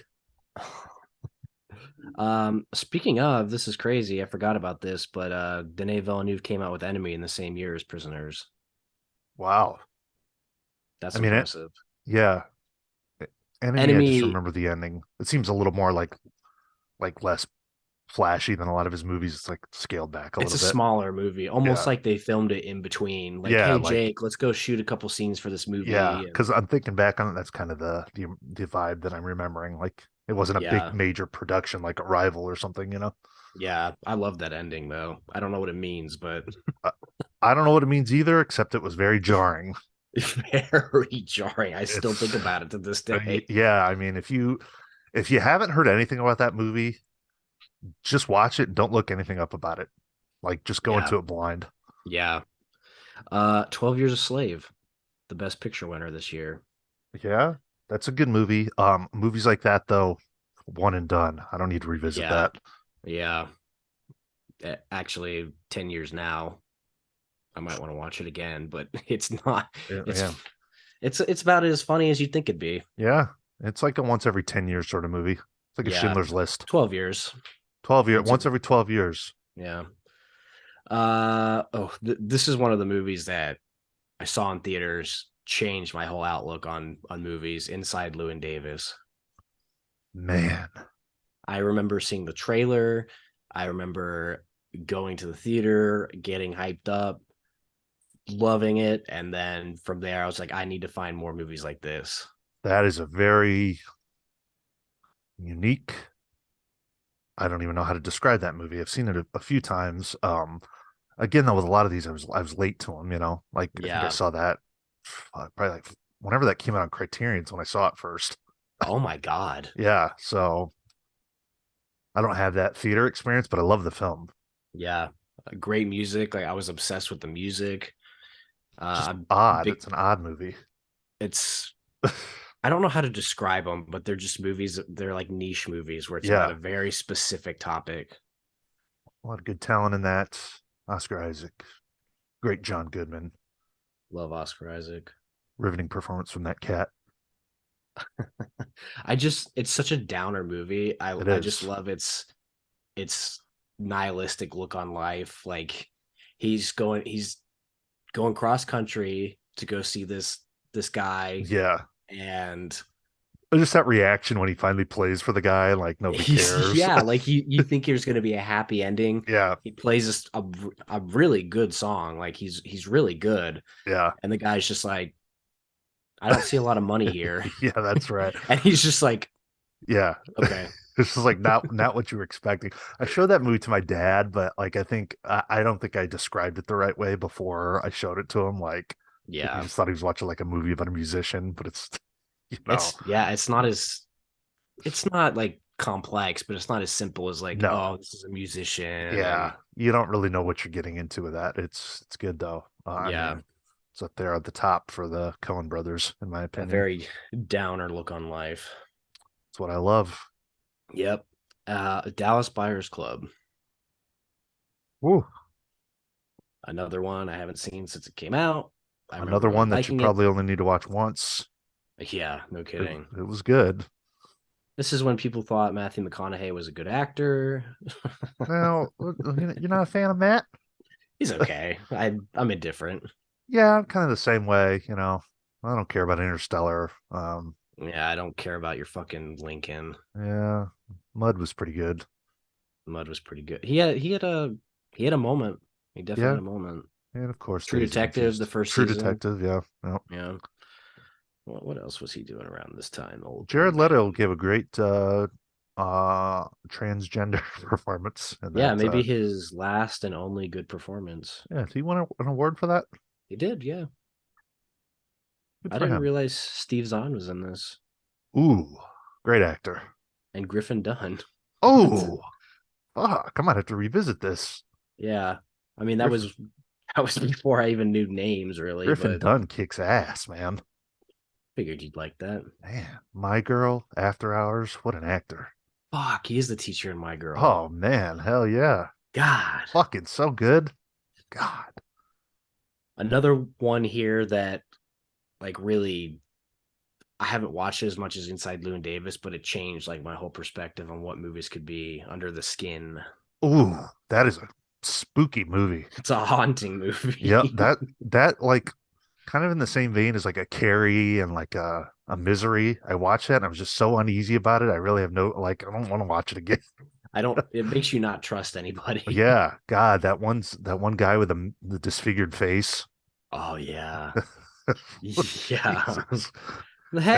Speaking of, this is crazy. I forgot about this, but Denis Villeneuve came out with Enemy in the same year as Prisoners. Wow. That's I mean it, impressive. yeah. Enemy, I just Enemy, remember the ending. It seems a little more like less flashy than a lot of his movies. It's like scaled back a it's little a bit. smaller movie, almost Yeah. like they filmed it in between. Like, Yeah, hey like Jake, let's go shoot a couple scenes for this yeah, movie. And because I'm thinking back on it, that's kind of the vibe that I'm remembering. Like it wasn't a big yeah, major production like Arrival or something. yeah, I love that ending though. I don't know what it means, but I, I don't know what it means either, except it was very jarring. very jarring. I still think It's about it to this day. yeah, I mean if you haven't heard anything about that movie, just watch it and don't look anything up about it. Like just go Yeah, into it blind. yeah. 12 Years a Slave, the best picture winner this year. Yeah, that's a good movie. Movies like that though, one and done. I don't need to revisit Yeah, that. yeah. Actually, 10 years now, I might want to watch it again, but it's not. Yeah, It's yeah, it's about as funny as you think it'd be. yeah. It's like a once every 10 years sort of movie. It's like a Yeah, Schindler's List. 12 years. 12 year Once once every every 12 years. yeah. This is one of the movies that I saw in theaters, changed my whole outlook on movies. Inside Llewyn Davis. Man, I remember seeing the trailer. I remember going to the theater, getting hyped up, loving it, and then from there I was like, I need to find more movies like this. that is a very unique. I don't even know how to describe that movie. I've seen it a few times. Again, though, with a lot of these, I was late to them. Like I think I Yeah. saw that probably like whenever that came out on Criterion's when I saw it first. Oh my god. Yeah, so I don't have that theater experience, but I love the film. Yeah. Great music. Like I was obsessed with the music. Just I'm odd. big. It's an odd movie. It's I don't know how to describe them, but they're just movies. They're like niche movies where it's about Yeah, a very specific topic. a lot of good talent in that. Oscar Isaac, great John Goodman, Love Oscar Isaac. riveting performance from that cat. It's such a downer movie. It I just is. love its nihilistic look on life. Like he's going cross country to go see this guy, Yeah. and Just that reaction when he finally plays for the guy, like nobody he's cares. yeah, like you think there's going to be a happy ending. Yeah. He plays a really good song. Like he's really good, Yeah. and the guy's just like, I don't see a lot of money here. Yeah, that's right. And he's just like, Yeah. okay, This is like not what you were expecting. I showed that movie to my dad, but like I don't think I described it the right way before I showed it to him. Like I think he yeah. just thought he was watching like a movie about a musician, but it's you know, It's not like complex, but it's not as simple as like, no. oh, this is a musician Yeah. and You don't really know what you're getting into with that. It's good though. I yeah, mean, it's up there at the top for the Coen brothers, in my a opinion. very downer look on life. It's what I love. Yep. Dallas Buyers Club, Woo. another one I haven't seen since it came out. I remember Another really one that you liking it. probably only need to watch once. Yeah, no It, kidding. it was good. This is when people thought Matthew McConaughey was a good actor. Now, you're not a fan of Matt? He's okay. I'm indifferent. Yeah, I'm kind of the same way. I don't care about Interstellar. Yeah, I don't care about your fucking Lincoln. Yeah, Mud was pretty good. Mud was pretty good. He had a moment. He definitely Yeah, had a moment. and of course, True Daisy Detective, the Confused. first True season. Detective. Yeah, yeah. Yeah. What else was he doing around this time? Jared Old Leto man. gave a great transgender performance in Yeah, that. maybe his last and only good performance. Yeah, did he win an award for that? He did, yeah. Good I for didn't him. realize Steve Zahn was in this. Ooh, great actor. And Griffin Dunn. What? Oh, fuck! I might have to revisit this. Yeah. I mean, that Griff- was that was before I even knew names really, Griffin but Dunn kicks ass, man. figured you'd like that. Man, My Girl, After Hours, what an actor. Fuck, he is the teacher in My Girl. Oh man, hell yeah. God. Fucking so good. God. Another one here that like really I haven't watched it as much as Inside Llewyn Davis, but it changed like my whole perspective on what movies could be. Under the Skin. Ooh, that is a spooky movie. It's a haunting Yep, movie. that like kind of in the same vein as like a Carrie and like a Misery. I watched that and I was just so uneasy about it. I really have no like I don't want to watch it again. I don't. It makes you not trust anybody. Yeah, God, that one guy with the disfigured face. Oh yeah, yeah. Jesus.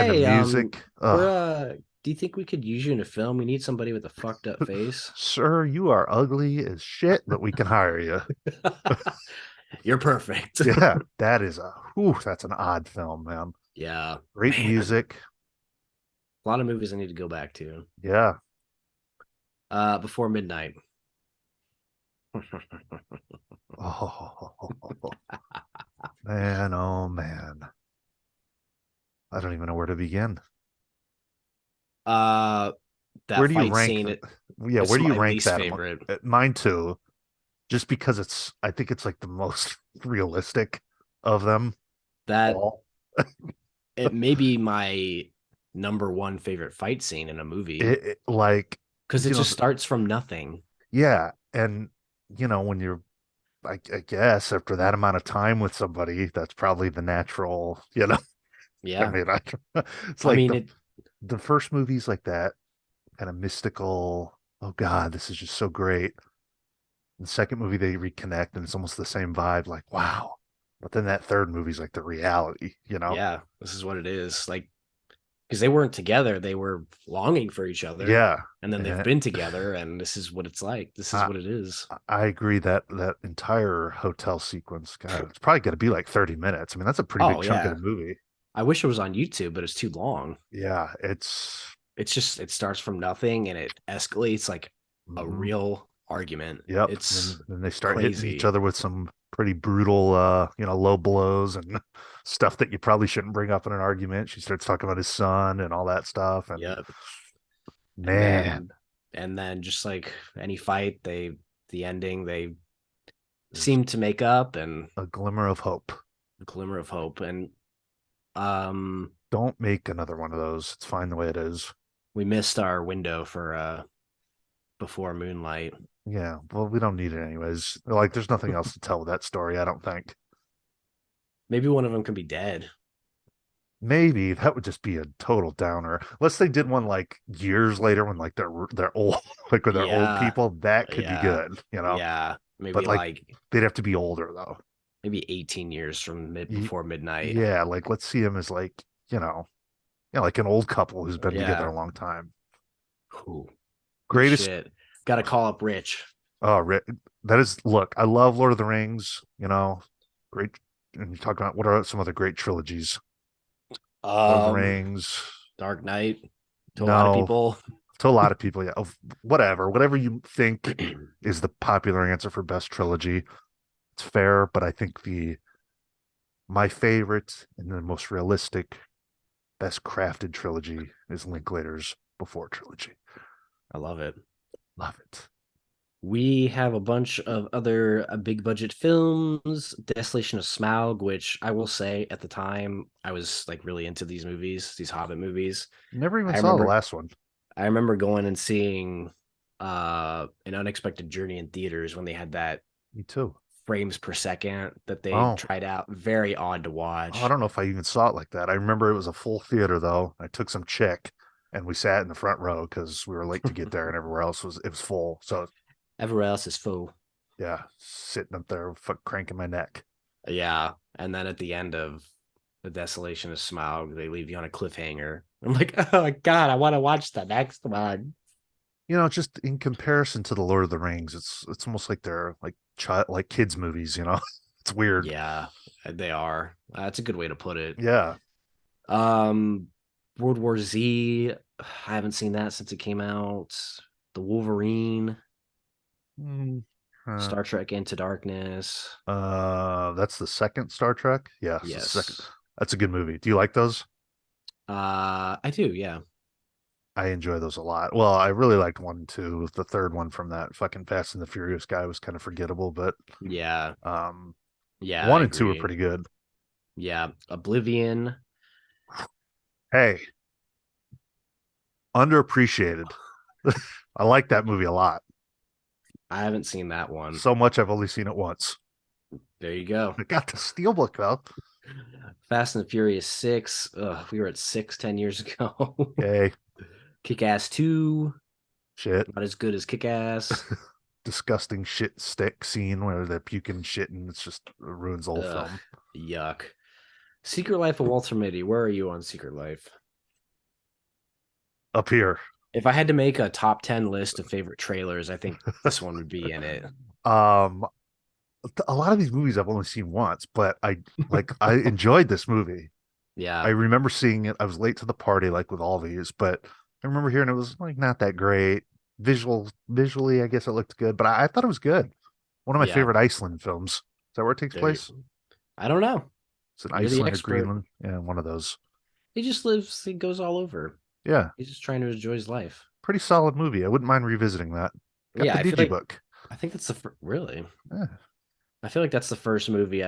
And the Hey, music. we're Oh, Do you think we could use you in a film? We need somebody with a fucked up face. sir, you are ugly as shit, but we can hire you. You're perfect. Yeah, that is that's an odd film, man. Yeah, Great man. music. A lot of movies I need to go back to. Yeah. Before Midnight. Oh, man, oh man. I don't even know where to begin. uh, Where that do you fight rank scene. yeah, It's where do you my rank least that favorite. mine too, just because I think it's like the most realistic of them That all. it may be my number one favorite fight scene in a movie Like, because it you know, just starts from nothing. yeah, and when you're I guess after that amount of time with somebody, that's probably the natural, I Yeah, mean, it's I like mean it. the first movies like that kind of mystical. Oh God, this is just so great. The second movie they reconnect and it's almost the same vibe, like wow. But then that third movie's like the reality. Yeah, this is what it is. Like because they weren't together, they were longing for each other, Yeah. and then they've And been together, and this is what it's like. This is I what it is. I agree that that entire hotel sequence, God, it's probably gonna be like 30 minutes. I mean, that's a pretty big Oh chunk of yeah, the movie. I wish it was on YouTube, but it's too long. Yeah, it's It's just it starts from nothing and it escalates like a mhm. real argument. Yep. It's Then they start hitting each crazy. other with some pretty brutal, low blows and stuff that you probably shouldn't bring up in an argument. She starts talking about his son and all that stuff. And Yep. And man, then just like any fight, the ending, they there's seem to make up and a glimmer of hope. a glimmer of hope. And um Don't make another one of those. It's fine the way it is. we missed our window for before Moonlight. Yeah, well, we don't need it anyways. Like, there's nothing else to tell with that story, I don't think. Maybe one of them can be dead. Maybe that would just be a total downer. Unless they did one like years later when like they're old, like when they're old Yeah, people, that could be yeah, good. yeah. But Maybe like like they'd have to be older though. 18 years from Y- before midnight. Yeah, like let's see him as like, like an old couple who's been together Yeah. a long time. Ooh, good Greatest shit. Got to call up Rich. oh that is look, I love Lord of the Rings, great and you talk about what are some other great trilogies? Lord of the Um, Rings. Dark Knight to a lot of No, people. to a lot of people, yeah. Whatever you think is the popular answer for best trilogy, it's fair. But I think the my favorite and the most realistic, best crafted trilogy is Linklater's Before trilogy. I love it. Love it. We have a bunch of other big budget films. Desolation of Smaug, which I will say at the time I was like really into these movies, these Hobbit movies. Never even I saw the remember last one. I remember going and seeing An Unexpected Journey in theaters when they had that Me too. frames per second that they Oh, tried out. Very odd to I watch. don't know if I even saw it like that. I remember it was a full theater though. I took some chick and we sat in the front row because we were late to get there and everywhere else was full. So Everywhere else is full. yeah, sitting up there, cranking my neck. Yeah. And then at the end of The Desolation of Smaug, they leave you on a cliffhanger. I'm like, oh my God, I want to watch the next one. Just in comparison to the Lord of the Rings, it's almost like they're like like kids movies. It's weird. Yeah, they are. That's a good way to put it. Yeah. Um, World War Z, I haven't seen that since it came out. The Wolverine, Mm, uh, Star Trek Into Darkness. that's the second Star Trek. Yeah, it's the second. Yes. That's a good movie. Do you like those? I do, yeah. I enjoy those a lot. Well, I really liked one and two. The third one from that fucking Fast and the Furious guy was kind of forgettable, but Yeah. um, Yeah, I one and two are agree. pretty good. Yeah. Oblivion. Hey, underappreciated. I like that movie a lot. I haven't seen that one. So much I've only seen it once. There you go. I got the steelbook though. Fast and Furious 6. Ugh, we were at 6 10 years ago. Hey, Kick Ass 2. shit. Not as good as Kick Ass. Disgusting shit stick scene where they're puking shit and it's just ruins the whole Ugh, film. yuck. Secret Life of Walter Mitty. Where are you on Secret Life? Up here. If I had to make a top 10 list of favorite trailers, I think this one would be in it. Um, a lot of these movies I've only seen once, but I enjoyed this movie. I Yeah. remember seeing it. I was late to the party, like with all these, but I remember hearing it was like not that great. Visually, I guess it looked good, but I thought it was good. One of my Yeah. favorite Iceland films. Is that where it takes There you, place? I don't know. It's in You're the Iceland or expert. Greenland. Yeah, one of those. He just lives, he goes all over. Yeah, He's just trying to enjoy his life. pretty solid movie. I wouldn't mind revisiting that. Got Yeah, the digibook. I think that's really. Yeah, I feel like that's the first movie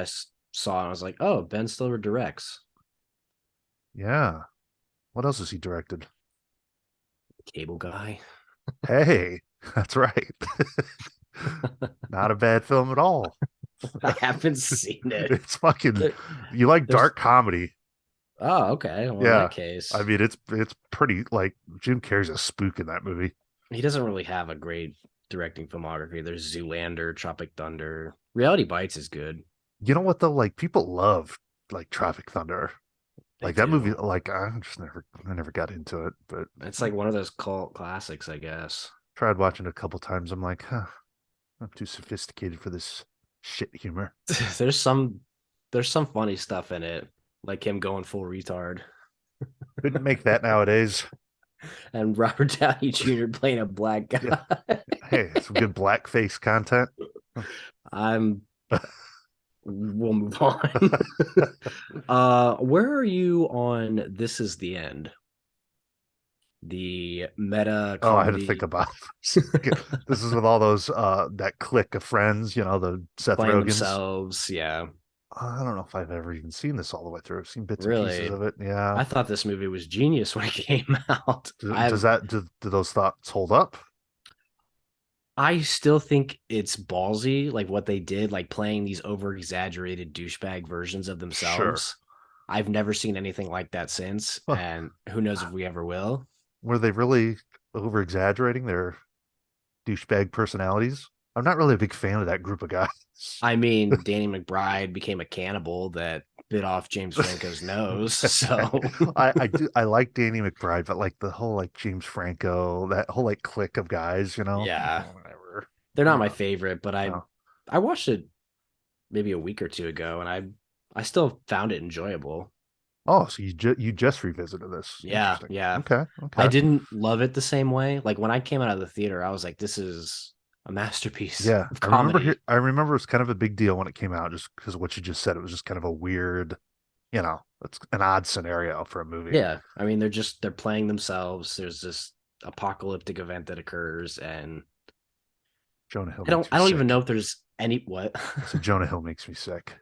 saw, and I was like, oh, Ben Stiller directs yeah. What else has he directed? Cable Guy. Hey, that's right. Not a bad film at all. I haven't seen it. It's fucking. There- You like There's dark comedy? oh, okay. Well, in Yeah. that case, I mean, it's pretty like Jim Carrey's a spook in that movie. he doesn't really have a great directing filmography. There's Zoolander, Tropic Thunder. Reality Bites is good. You know what though? Like people love like Tropic Thunder. They Like that movie. do. Like I never got into it, but It's like one of those cult classics, I guess. tried watching it a couple times. I'm like, huh, I'm too sophisticated for this shit humor. there's some there's some funny stuff in it, like him going full retard Couldn't make that nowadays. and Robert Downey Jr. playing a black Yeah. guy. Hey, some good blackface content. I'm we'll move on. Where are you on This Is the End? The meta Oh, I had to think comedy about this. This is with all those that clique of friends, the Seth playing Rogans. themselves. Yeah, I don't know if I've ever even seen this all the way through. I've seen bits and pieces really. of it. Yeah. I thought this movie was genius when it came out. Does that do those thoughts hold up? I still think it's ballsy, like what they did, like playing these over exaggerated douchebag versions of Sure. themselves. I've never seen anything like that since, and who knows if we ever will. Were they really over exaggerating their douchebag personalities? I'm not really a big fan of that group of guys. I mean, Danny McBride became a cannibal that bit off James Franco's nose. Okay. So, I like Danny McBride, but like the whole like James Franco, that whole like clique of guys, yeah, whatever. they're not my No, favorite, but I no. I watched it maybe a week or two ago, and I still found it enjoyable. Oh, so you just revisited this. Yeah, Interesting. yeah. Okay, I okay. didn't love it the same way. Like when I came out of the theater, I was like, this is a masterpiece Yeah, of I remember here. comedy. I remember it was kind of a big deal when it came out, just because of what you just said. It was just kind of a weird, it's an odd scenario for a movie. Yeah. I mean, they're playing themselves. There's this apocalyptic event that occurs, and Jonah Hill I don't makes me I don't even sick. know if there's any what. I said Jonah Hill makes me sick.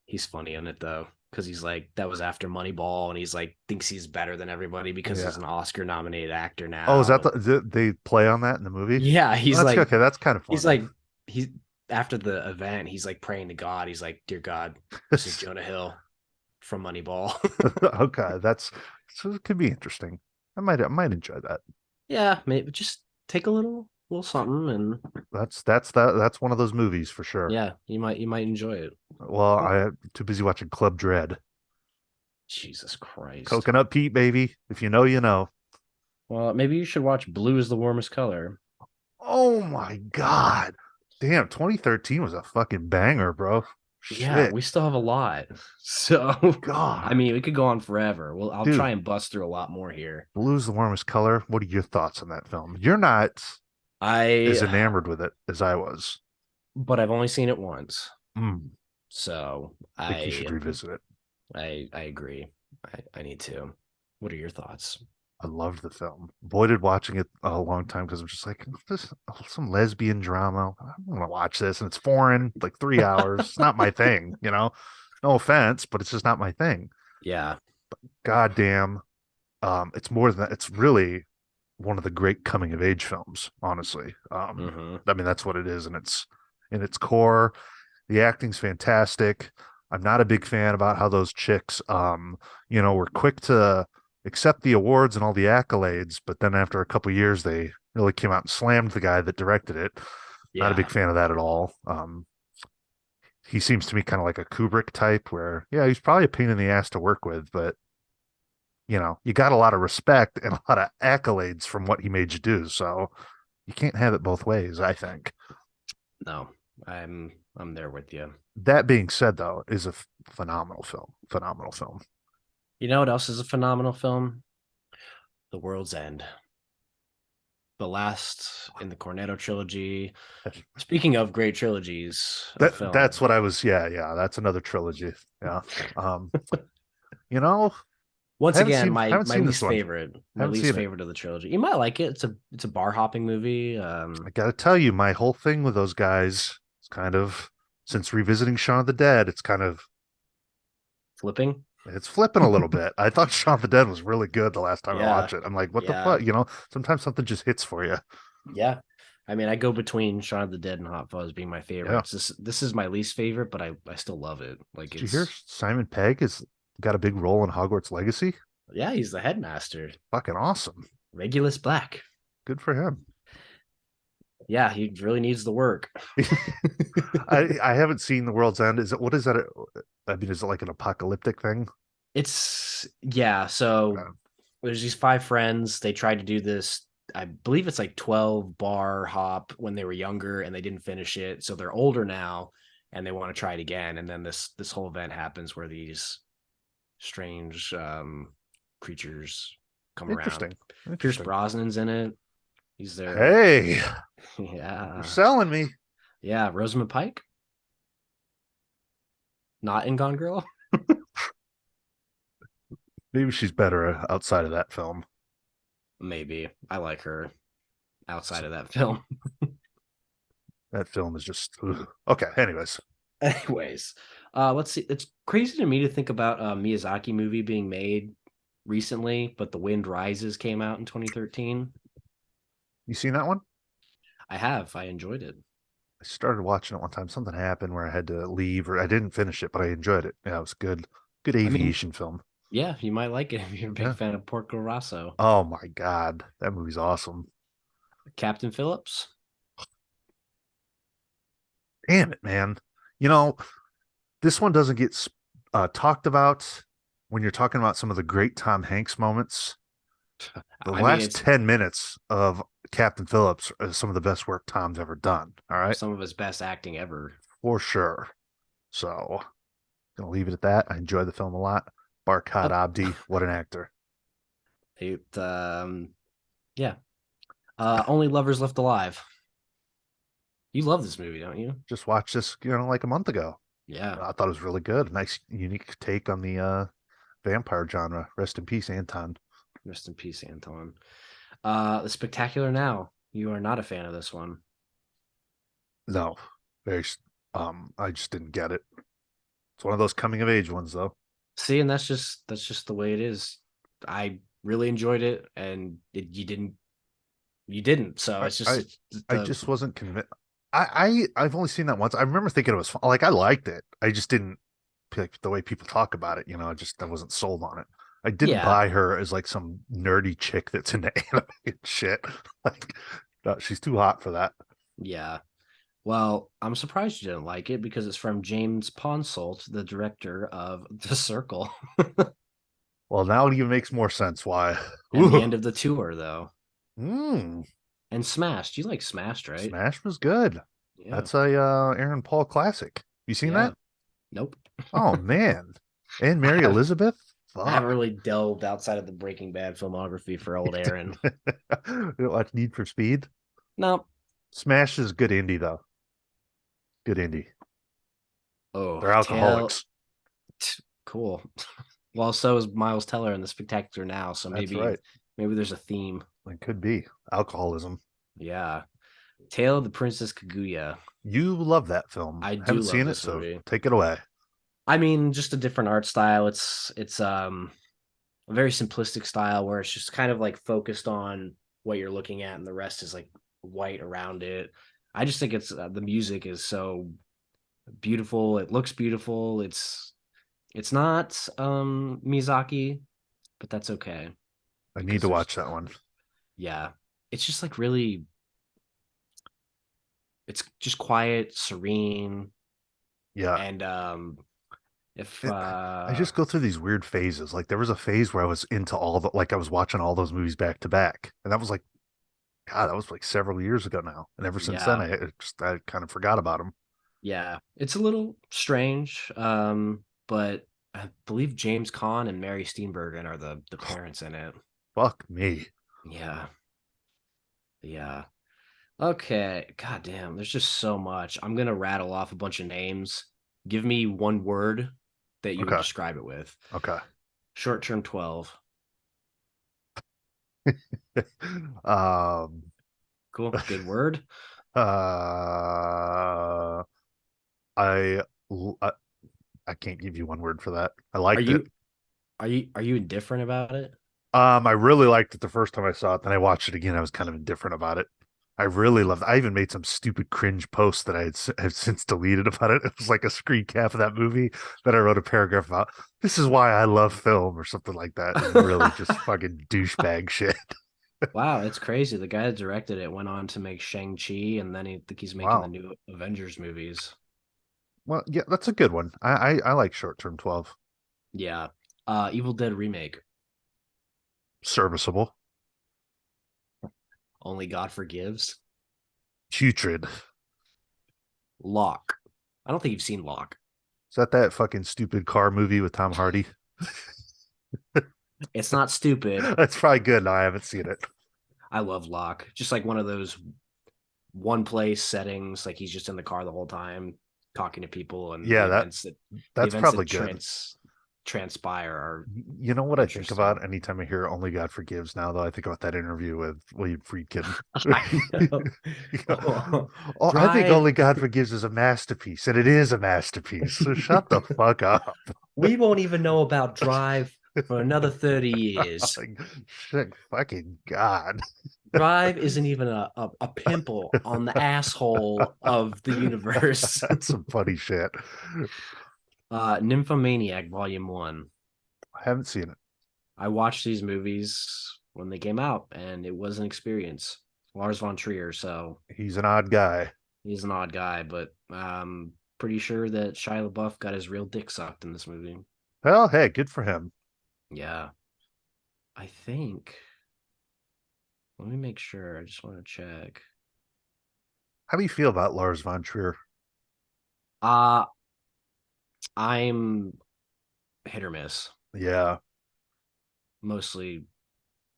He's funny in it though, because he's like that was after Moneyball, and he's like thinks he's better than everybody because Yeah. he's an Oscar nominated actor Oh, is that now. they play on that in the movie? Yeah, Oh, that's okay. That's kind of he's funny. like he's after the event, he's like praying to God. He's like, "Dear God, this is Jonah Hill from Moneyball." Okay, that's so it could be interesting. I might enjoy that. Yeah, maybe just take a little something, and That's one of those movies for sure. yeah, you might enjoy it. Well, Oh, I'm too busy watching Club Dread. Jesus Christ. Coconut Pete, baby. If you know, you know. Well, maybe you should watch Blue is the Warmest Color. Oh my God. Damn, 2013 was a fucking banger, bro. Yeah, Shit. we still have a lot. So, I God. mean, we could go on forever. Well, I'll try Dude, and bust through a lot more here. Blue's the warmest color. What are your thoughts on that film? You're not as I, enamored with it as I was. but I've only seen it once. Mm, So I think you should I revisit it. I agree. I need to. What are your thoughts? I loved the film. Avoided watching it a long time because I'm just like, this some lesbian drama. I don't want to watch this, and it's foreign, like 3 hours. It's not my thing. No offense, but it's just not my thing. Yeah. God damn. It's more than that. It's really one of the great coming of age films, honestly. Hmm. I mean, that's what it is, and it's in its core. The acting's fantastic. I'm not a big fan about how those chicks, were quick to accept the awards and all the accolades, but then after a couple years, they really came out and slammed the guy that directed it. Not a big Yeah. fan of that at all. He seems to me kind of like a Kubrick type, where yeah, he's probably a pain in the ass to work with, but you got a lot of respect and a lot of accolades from what he made you do. So you can't have it both ways, I think. No, I'm there with you. That being said, though, is a phenomenal film. Phenomenal film. You know what else is a phenomenal film? The World's End. The last in the Cornetto trilogy. Speaking of great trilogies of That's film, what I was. Yeah, yeah. That's another trilogy. Yeah. Um, you know, I once haven't again, seen my haven't my seen this least one. favorite, my Haven't least seen it. favorite of the trilogy. You might like it. It's a bar hopping movie. I gotta tell you, my whole thing with those guys is kind of since revisiting Shaun of the Dead, Flipping. it's flipping a little bit. I thought Shaun of the Dead was really good the last time I Yeah, watched it. I'm like, what the yeah, fuck? Sometimes something just hits for you. yeah. I mean, I go between Shaun of the Dead and Hot Fuzz being my Yeah. favorites. This is my least favorite, but I still love it. Like Did you hear it's Simon Pegg has got a big role in Hogwarts Legacy? yeah, he's the headmaster. Fucking awesome. Regulus Black. Good for him. Yeah, he really needs the work. I haven't seen The World's End. What is that? I mean, is it like an apocalyptic thing? It's yeah, so Uh, there's these five friends. They tried to do this, I believe it's like 12 bar hop when they were younger and they didn't finish it. So they're older now and they want to try it again. And then this whole event happens where these strange creatures come around. Interesting. Pierce Interesting. Brosnan's in it. He's there. Hey, you're Yeah. selling me. Yeah. Rosamund Pike. Not in Gone Girl? Maybe she's better outside of that film. Maybe. I like her outside So of that film. that film is just ugh. Okay. Anyways, Anyways, let's see. It's crazy to me to think about a Miyazaki movie being made recently, but The Wind Rises came out in 2013. you seen that one? I have. I enjoyed it. I started watching it one time. Something happened where I had to leave, or I didn't finish it, but I enjoyed it. Yeah, it was good. Good I mean, aviation film. yeah, you might like it if you're a big Yeah. fan of Porco Rosso. Oh my God, that movie's awesome. Captain Phillips. Damn it, man. You know, this one doesn't get talked about when you're talking about some of the great Tom Hanks moments. The I mean, last it's 10 minutes of Captain Phillips is some of the best work Tom's ever done. All right. some of his best acting ever. For sure. So, gonna leave it at that. I enjoy the film a lot. Barkhad Oh, Abdi, what an actor. it, yeah. Only Lovers Left Alive. You love this movie, don't you? Just watched this, like a month ago. Yeah. I thought it was really good. Nice, unique take on the vampire genre. Rest in peace, Anton. Rest in peace, Anton. The Spectacular Now. You are not a fan of this one. No, very. I just didn't get it. It's one of those coming of age ones, though. See, and that's just the way it is. I really enjoyed it, and you didn't. So I it's just I, it's I the just wasn't convinced. I've only seen that once. I remember thinking it was fun. Like I liked it. I just didn't like the way people talk about it. I wasn't sold on it. I didn't yeah, buy her as like some nerdy chick that's into anime and shit. Like, no, she's too hot for that. yeah. Well, I'm surprised you didn't like it because it's from James Ponsoldt, the director of The Circle, Well, now it even makes more sense why. and the end of the tour, though. Mm, And Smashed. You like Smashed, right? Smash was good. Yeah, That's a Aaron Paul classic. You seen yeah. that? Nope. Oh man. And I Mary have Elizabeth? I haven't Fuck. really delved outside of the Breaking Bad filmography for old Aaron. You don't watch Need for Speed? No. Smash is good indie though. Good indie. Oh, They're tail. alcoholics. Cool. Well, so is Miles Teller in The Spectacular Now, so That's maybe right. maybe there's a theme. It could be alcoholism. Yeah. Tale of the Princess Kaguya. You love that film. I Haven't do love seen it, this so movie. take it away. I mean, just a different art style. It's a very simplistic style where it's just kind of like focused on what you're looking at and the rest is like white around it. I just think it's the music is so beautiful. It looks beautiful. It's not Miyazaki, but that's okay I need because to there's watch that one. yeah, it's just like really it's just quiet, serene, Yeah. and if I just go through these weird phases. Like there was a phase where I was into I was watching all those movies back to back. And that was like, God, that was like several years ago now. And ever since then, yeah, I kind of forgot about them. yeah, it's a little strange, but I believe James Caan and Mary Steenburgen are the parents in it. Fuck me. Yeah, yeah. Okay, god damn, there's just so much. I'm gonna rattle off a bunch of names. Give me one word that you would Okay. describe it with. Okay. Short term 12. um, Cool. Good word. uh, I, I, I can't give you one word for that. I Are liked it. you are you indifferent about it? I really liked it the first time I saw it. Then I watched it again. I was kind of indifferent about it. I really loved it. I even made some stupid cringe post that have since deleted about it. It was like a screen cap of that movie that I wrote a paragraph about. This is why I love film or something like that. It was really just fucking douchebag shit. Wow, it's crazy. The guy that directed it went on to make Shang-Chi and then I think he's making the Wow. new Avengers movies. Well, yeah, that's a good one. I like Short Term 12. Yeah. Evil Dead remake. Serviceable. Only God Forgives. Putrid. Lock. I don't think you've seen Lock. Is that fucking stupid car movie with Tom Hardy? It's not stupid. That's probably good. No, I haven't seen it. I love Lock. Just like one of those one place settings, like he's just in the car the whole time. talking to people, and Yeah, the that's events probably that good. transpire are You know what I think interesting. about anytime I hear "Only God Forgives"? Now, though, I think about that interview with William Friedkin. I know. Oh, Oh, I think drive. "Only God Forgives" is a masterpiece, and it is a masterpiece. So shut the fuck up. We won't even know about Drive for another 30 years. Like, shit, fucking God. Drive isn't even a pimple on the asshole of the universe. That's some funny shit. Nymphomaniac Volume 1. I haven't seen it. I watched these movies when they came out, and it was an experience. Lars von Trier, so He's an odd guy. he's an odd guy, but pretty sure that Shia LaBeouf got his real dick sucked in this movie. Well, hey, good for him. Yeah, I think. Let me make sure. I just want to check. How do you feel about Lars von Trier? Uh I'm hit or miss. Yeah, Mostly,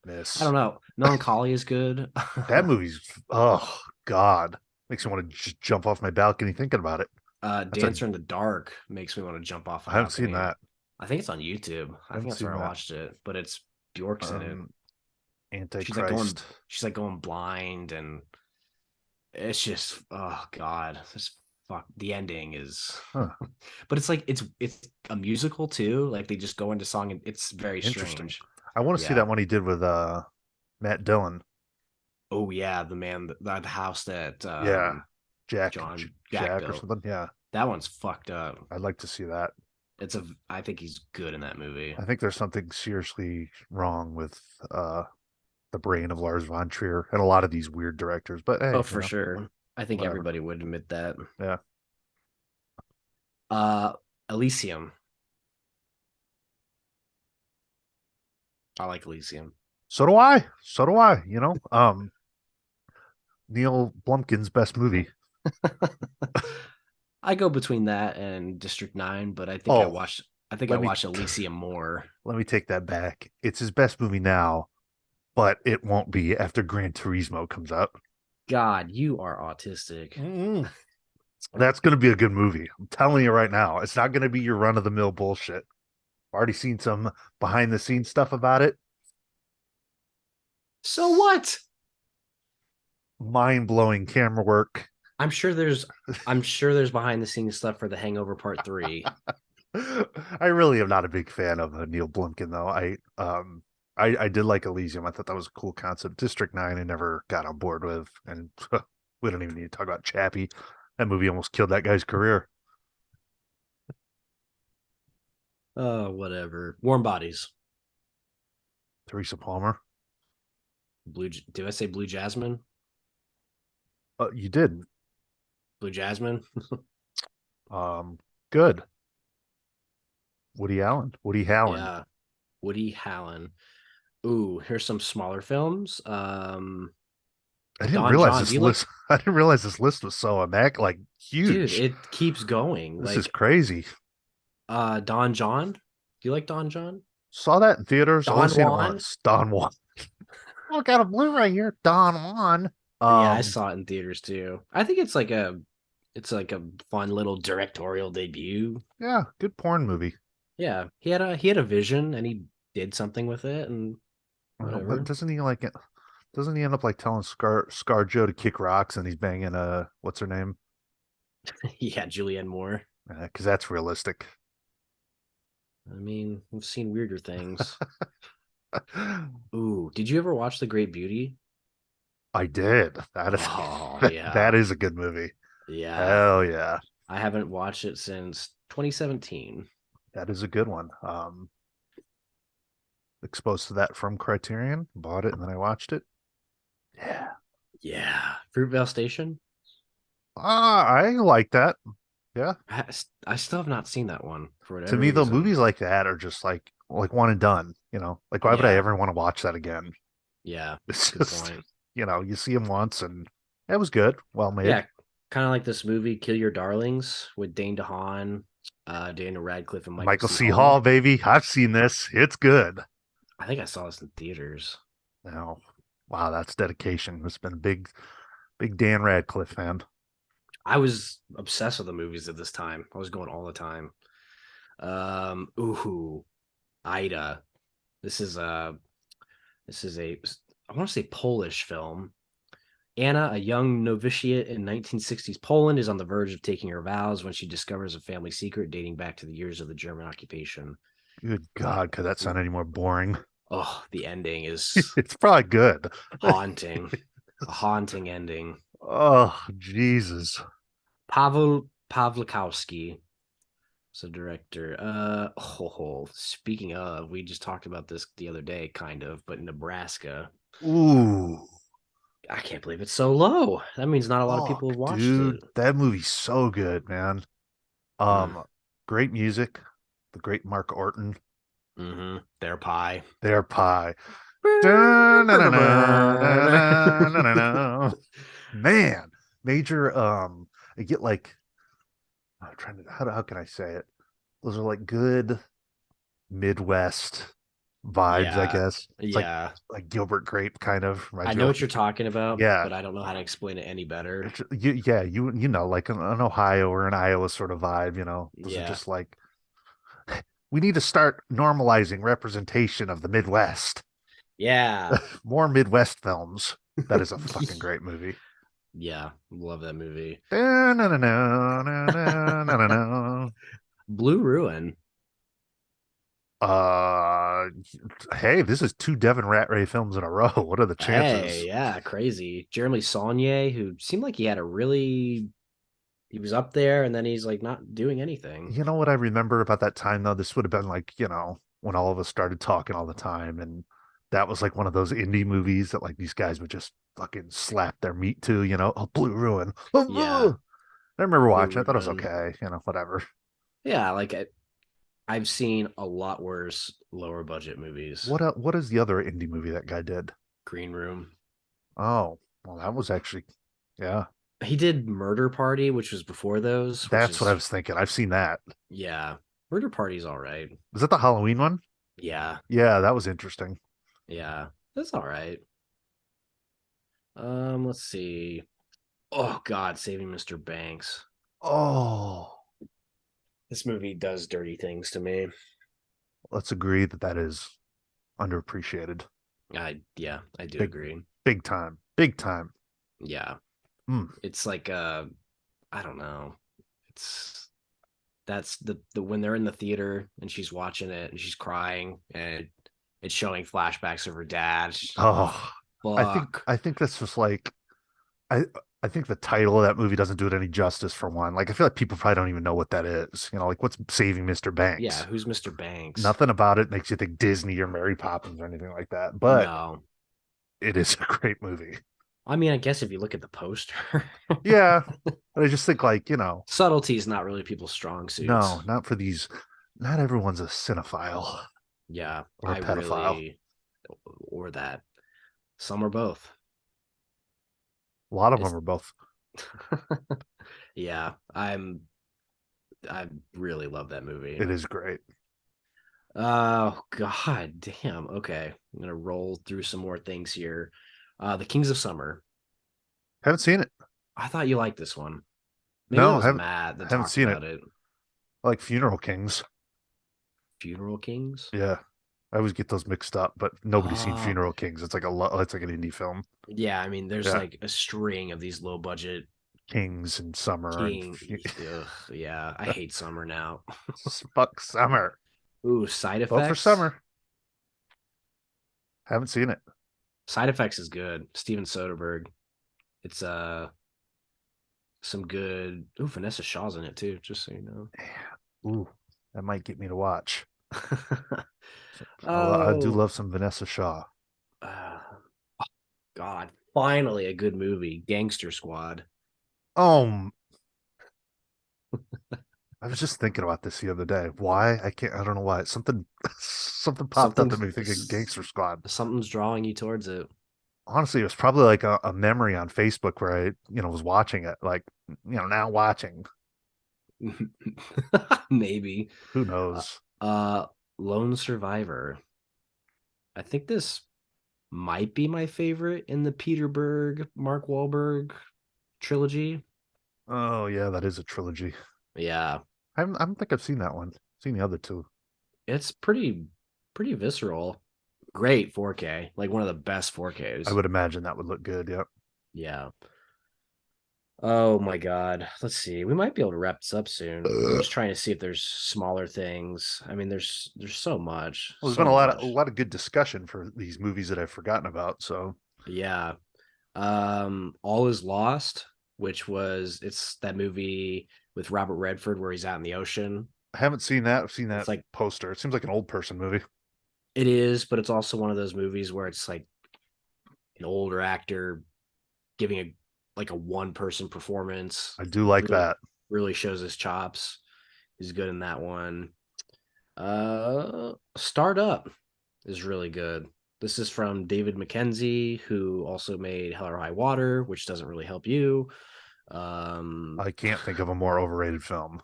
I miss. don't know. Melancholy is good. That movie's, oh God, makes me want to just jump off my balcony thinking about it. That's a Dancer in the Dark makes me want to jump off a I haven't seen balcony. that. I think it's on YouTube. I I think haven't that's where seen I that. watched it. But it's Bjork's in it. Um, She's like going. Antichrist. She's like going blind, and it's just oh god, this fuck. The ending is, Huh. but it's like it's a musical too. Like they just go into song, and it's very Interesting. strange. I want to see Yeah. that one he did with Matt Dillon. Oh yeah, the man, the house that Yeah, Jack Jack or built. something. Yeah, That one's fucked up. I'd like to see that. I think he's good in that movie. I think there's something seriously wrong with the brain of Lars von Trier and a lot of these weird directors. But Oh, hey, for sure. I think whatever. everybody would admit that. Yeah. Uh Elysium. I like Elysium. So do I. So do I. Neil Blumkin's best movie. I go between that and District 9, but Oh, I think I let me watched Elysium more. let me take that back. It's his best movie now, but it won't be after Gran Turismo comes out. God, you are autistic. Mm-mm. That's going to be a good movie. I'm telling you right now. It's not going to be your run of the mill bullshit. I've already seen some behind the scenes stuff about it. So what? Mind blowing camera work. I'm sure there's I'm sure there's behind the scenes stuff for The Hangover Part 3. I really am not a big fan of Neil Blumkin though. I did like Elysium. I thought that was a cool concept. District 9 I never got on board with, and we don't even need to talk about Chappie. That movie almost killed that guy's career. Oh, whatever. Warm Bodies. Teresa Palmer. Did I say Blue Jasmine? You did. Blue Jasmine? Good. Woody Allen. Woody Hallen. Yeah. Woody Hallen. Ooh, here's some smaller films. I didn't Don realize John. Do this you like, list. I didn't realize this list was so like dude, huge. it keeps going. This is Like crazy. Don John. Do you like Don John? Saw that in theaters. Only Don seen it Juan? once. Don Juan. Oh, got a Blu-ray here. Don Juan. Yeah, I saw it in theaters too. I think it's like a fun little directorial debut. Yeah, good porn movie. Yeah. He had a vision and he did something with it and But whatever. doesn't he like it? Doesn't he end up like telling Scar Joe to kick rocks and he's banging what's her name? Yeah, Julianne Moore. Because that's realistic. I mean, we've seen weirder things. Ooh, did you ever watch The Great Beauty? I did. That is Oh, that yeah. is a good movie. Yeah. Hell yeah, I haven't watched it since 2017. that is a good one. Exposed to that from Criterion, bought it, and then I watched it. Yeah. Yeah. Fruitvale Station? I like that. Yeah. I still have not seen that one for To whatever me, though, reason. movies like that are just like one and done. Like why would I Yeah. ever want to watch that again? Yeah. It's Good just point. you see him once and it was good, well made. Yeah. Kind of like this movie, Kill Your Darlings, with Dane DeHaan, Daniel Radcliffe, and Michael Michael C. C. Hall, Hall. baby. I've seen this. It's good. I think I saw this in theaters. Now, wow, that's dedication. It's been a big Dan Radcliffe fan. I was obsessed with the movies at this time. I was going all the time. Ooh, Ida. This is a this is a I want to say Polish film. Anna, a young novitiate in 1960s Poland, is on the verge of taking her vows when she discovers a family secret dating back to the years of the German occupation. Good God, could that sound any more boring? Oh, the ending is It's probably good. haunting. A haunting ending. Oh, Jesus. Pavel Pawlikowski is the director. Speaking of, we just talked about this the other day, kind of, but Nebraska. Ooh. I can't believe it's so low. That means not a lot of people Fuck, have watched it. dude. That movie's so good, man. Mm, Great music. The great Mark Orton. mm-hmm. Their pie. Their pie. Da-na-na-na-na-na-na-na. Man, major I get like I'm trying to how can I say it? Those are like good Midwest vibes, I Yeah, guess. It's yeah. like Gilbert Grape kind of I reminds me know of what you're talking about, yeah. but I don't know how to explain it any better. You know, like an Ohio or an Iowa sort of vibe, you know. Those are Yeah, just like we need to start normalizing representation of the Midwest. yeah, More Midwest films. That is a fucking great movie. yeah. Love that movie. Da-na-na-na-na-na-na-na-na. Blue Ruin. Uh, hey, this is two Devin Ratray films in a row. What are the Hey, chances? yeah, crazy. Jeremy Saulnier, who seemed like he had a really he was up there and then he's like not doing anything. You know what I remember about that time though? This would have been like, you know, when all of us started talking all the time, and that was like one of those indie movies that like these guys would just fucking slap their meat to, you know. Oh, Blue Ruin. Yeah, I remember Blue watching. I thought it was Ruin. okay, you know, whatever. Yeah, like I've seen a lot worse lower budget movies. What is the other indie movie that guy did? Green Room. Oh, well, that was actually, yeah, He did Murder Party, which was before those, which that's what I is was thinking. I've seen that. yeah. Murder Party's all right. Was that the Halloween one? Yeah, Yeah, that was interesting. yeah. That's all right. Let's see. Oh God, Saving Mr. Banks. Oh, This movie does dirty things to me. let's agree that that is underappreciated. I do Big, agree. big time, big time. Yeah. Mm. It's like I don't know. It's that's the when they're in the theater and she's watching it and she's crying and it's showing flashbacks of her dad. Oh, Fuck. I think that's just like I I think the title of that movie doesn't do it any justice for one. Like I feel like people probably don't even know what that is. You know, like what's Saving Mr. Yeah, Banks? who's Mr. Banks? Nothing about it makes you think Disney or Mary Poppins or anything like that. But No. it is a great movie. I mean, I guess if you look at the poster, Yeah. But I just think like, you know, subtlety is not really people's strong no, suits. not for these not everyone's a cinephile Yeah, or a I pedophile. really or that. Some are both. A lot of them It's are both. yeah, I really love that movie. It is great. Oh god damn. Okay. I'm gonna roll through some more things here. The Kings of Summer. Haven't seen it. I thought you liked this one. Maybe that No, was Matt that haven't talked seen it. about it. I like Funeral Kings. Funeral Kings? Yeah. I always get those mixed up, but nobody's seen Uh Funeral Kings. It's like it's like an indie film. yeah, I mean there's Yeah. like a string of these low budget Kings and Summer and king. Ugh, yeah, I hate summer now. fuck Summer. Ooh, side Vote for effects. Summer. Haven't seen it. Side effects is good. Steven Soderbergh. It's some good. Ooh, Vanessa Shaw's in it too. Just so you know. Ooh, that might get me to watch. I do Oh, love some Vanessa Shaw. uh, God! Finally, a good movie. Gangster Squad. Oh, I was just thinking about this the other day. Why? I can't. I don't know why. Something, something popped up that made me think of Gangster Squad. Something's drawing you towards it. Honestly, it was probably like a memory on Facebook where I, you know, was watching it. Like, you know, now watching. Maybe. Who Uh, knows? uh, Lone Survivor. I think this might be my favorite in the Peter Berg, Mark Wahlberg trilogy. Oh yeah, that is a trilogy. Yeah, I don't think I've seen that one. Seen the other two. it's pretty visceral. Great 4K, like one of the best I 4Ks. would imagine that would look good. Yep. Yeah. Oh my God. Let's see. We might be able to wrap this up soon. I'm just trying to see if there's smaller things. I mean, there's so much, Well, there's been so a much. lot of good discussion for these movies that I've forgotten about. So Yeah. All is Lost, which was it's that movie with Robert Redford where he's out in the ocean. I haven't seen that. I've seen It's that like poster. It seems like an old person movie. it is, but it's also one of those movies where it's like an older actor giving a like a one person performance. I do like Really that. really shows his chops. He's good in that one. Startup is really good. This is from David Mackenzie, who also made Hell or High Water, which doesn't really help you. Um, I can't think of a more overrated film.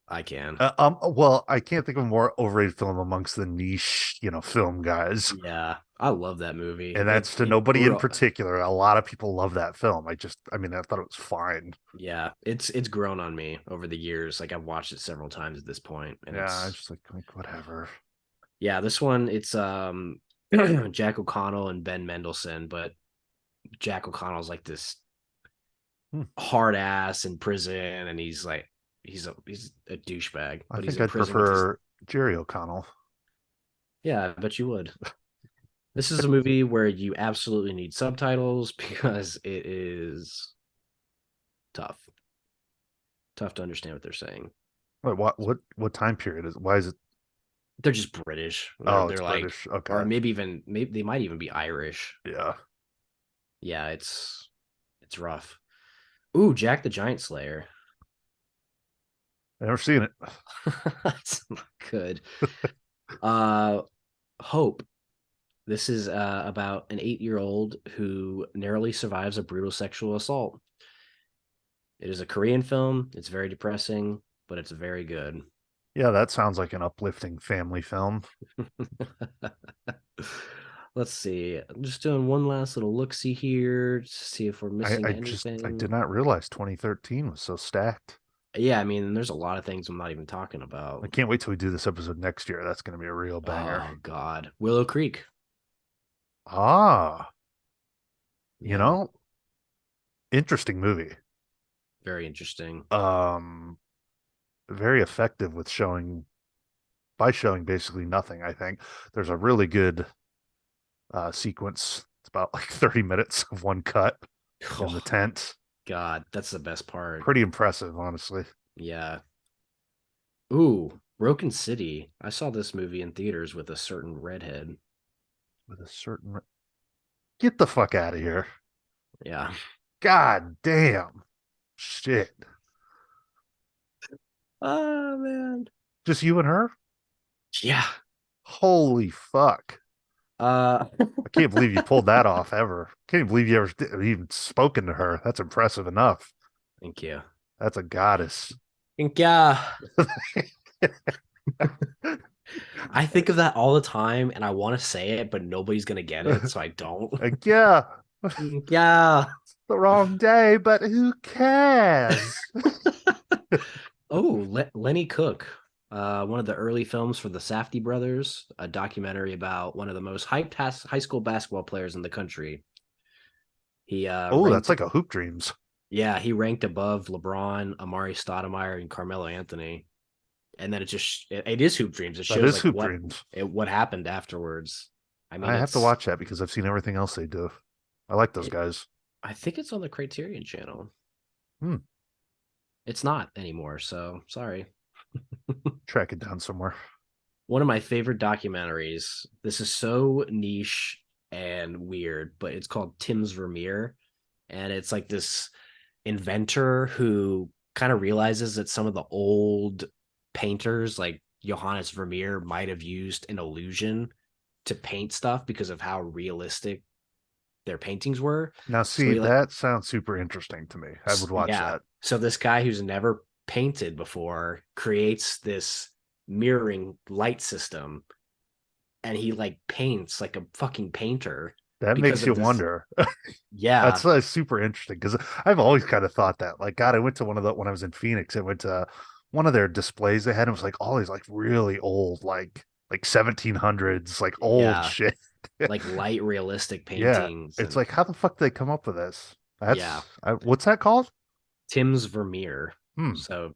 I can. Well, I can't think of a more overrated film amongst the niche, film guys. Yeah, I love that movie. And It that's to it nobody in grew. particular. A lot of people love that film. I mean, I thought it was fine. Yeah, it's grown on me over the years. Like I've watched it several times at this point, and Yeah, I it's just like whatever. yeah. This one, it's Jack O'Connell and Ben Mendelsohn, but Jack O'Connell's like this Hmm. hard ass in prison, and he's a douchebag, I but he's think in I'd prison with his. prefer Jerry O'Connell. Yeah, I bet you would. This is a movie where you absolutely need subtitles because it is tough, tough to understand what they're saying. Wait, what time period is? Why is it? They're just British. They're Oh, it's they're like, British. or Okay, maybe they might even be Irish. yeah, Yeah, it's rough. Ooh, Jack the Giant Slayer. I've never seen it. That's not good. Uh, Hope. This is about an 8-year-old who narrowly survives a brutal sexual assault. It is a Korean film. It's very depressing, but it's very good. Yeah, that sounds like an uplifting family film. Let's see. I'm just doing one last little look see here to see if we're missing I anything. did not realize 2013 was so stacked. Yeah, I mean, there's a lot of things I'm not even talking I about. can't wait till we do this episode next year. That's going to be a real banger. Oh God, Willow Creek. Ah, you Yeah, know, interesting movie. very interesting. Um, very effective with showing basically nothing. I think there's a really good sequence. It's about like 30 minutes of one cut in the Oh tent. God, that's the best part. Pretty impressive, honestly. Yeah. Ooh, Broken City. I saw this movie in theaters with a certain redhead. With a certain get the fuck out of here. Yeah. God damn. Shit. Oh man. Just you and her? Yeah. Holy fuck. Uh I can't believe you pulled that off ever. Can't even believe you ever even spoken to her. That's impressive enough. Thank you. That's a goddess. Thank you. I think of that all the time and I want to say it, but nobody's gonna get it, so I don't. Like, yeah, Thank you. the wrong day, but who cares? Oh, Lenny Cook, one of the early films for the Safdie brothers, a documentary about one of the most hyped high school basketball players in the country. He Oh, that's like a Hoop Dreams. yeah, he ranked above LeBron, Amari Stoudemire, and Carmelo Anthony. And then it is Hoop Dreams. It That shows is like Hoop Dreams. what happened afterwards. I mean, I have to watch that because I've seen everything else they do. I like those it, guys. I think it's on the Criterion channel. Hmm. It's not anymore, so sorry. Track it down somewhere. One of my favorite documentaries. This is so niche and weird, but it's called Tim's Vermeer. And it's like this inventor who kind of realizes that some of the old painters, like Johannes Vermeer, might have used an illusion to paint stuff because of how realistic their paintings were. Now, So see, he like, that sounds super interesting to me. I would watch yeah. that. So this guy who's never painted before creates this mirroring light system and he like paints like a fucking painter. That because makes you of this. wonder. Yeah, That's super interesting because I've always kind of thought that. Like, God, I went to one of the when I was in Phoenix. I went to one of their displays they had. It was like all these like really old, like 1700s, like old yeah, shit. like light realistic Yeah, paintings it's and like how the fuck did they come up with this? yeah, What's that called? Tim's Vermeer. Hmm. So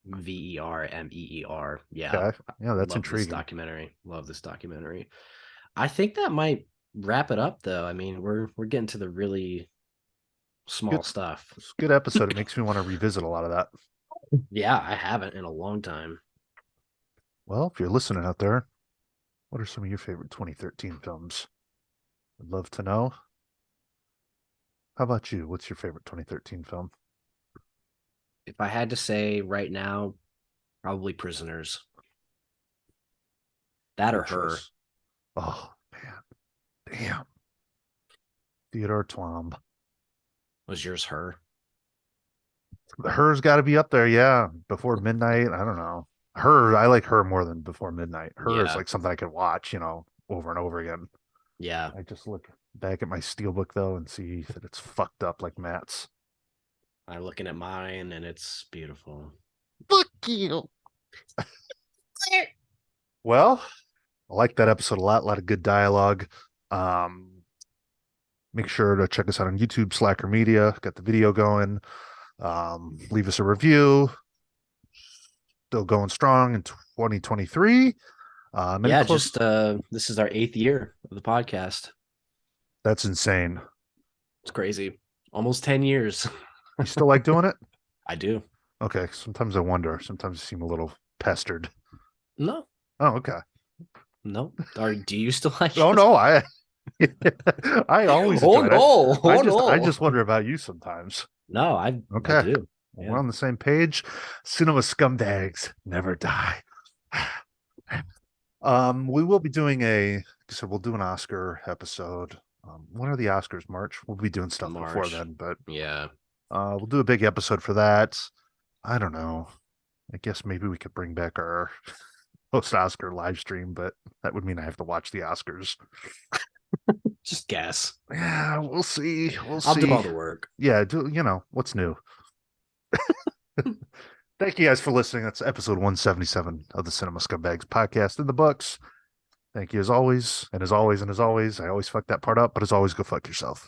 Vermeer. Yeah, Okay. Yeah, that's love this intriguing. documentary. Love this documentary. I think that might wrap it up though. I mean, we're getting to the really Good. small stuff. It's a good episode. It makes me want to revisit a lot of that. Yeah, I haven't in a long time. Well, if you're listening out there, what are some of your favorite 2013 films? I'd love to know. How about you? What's your favorite 2013 film? If I had to say right now, probably Prisoners. That or Good Her. choice. Oh man, damn. Theodore Twomb. Was yours Her? Her's got to be up there. Yeah, Before Midnight. I don't know. Her. I like her more than Before Midnight. Her is Yeah, like something I could watch, over and over again. yeah. I just look back at my steelbook though and see that it's fucked up like Matt's. I'm looking at mine and it's beautiful. Fuck you. Well, I like that episode a lot. A lot of good dialogue. Um, Make sure to check us out on YouTube, Slacker Media. Got the video going. Leave us a review. Still going strong in 2023. Any Yeah, close? just this is our 8th year of the podcast. That's insane. It's crazy. Almost 10 years. You still like doing it? I do. Okay. Sometimes I wonder. Sometimes you seem a little pestered. No, Oh, okay. no. Or do you still like Oh it? no, I I always Oh enjoy it. no. I Oh just I no. just wonder about you sometimes. No, I Okay. do. Well, we're Yeah. on the same page. Cinema scumbags never die. We will be doing so we'll do an Oscar episode. When are the Oscars? March. We'll be doing stuff before March. then, but Yeah. we'll do a big episode for that. I don't know. I guess maybe we could bring back our post-Oscar live stream, but that would mean I have to watch the Oscars. Just guess. Yeah, we'll see. We'll I'll do see. all the work. Yeah, what's new? Thank you guys for listening. That's episode 177 of the Cinema Scumbags podcast in the books. Thank you as always. And as always, I always fuck that part up, but as always, go fuck yourself.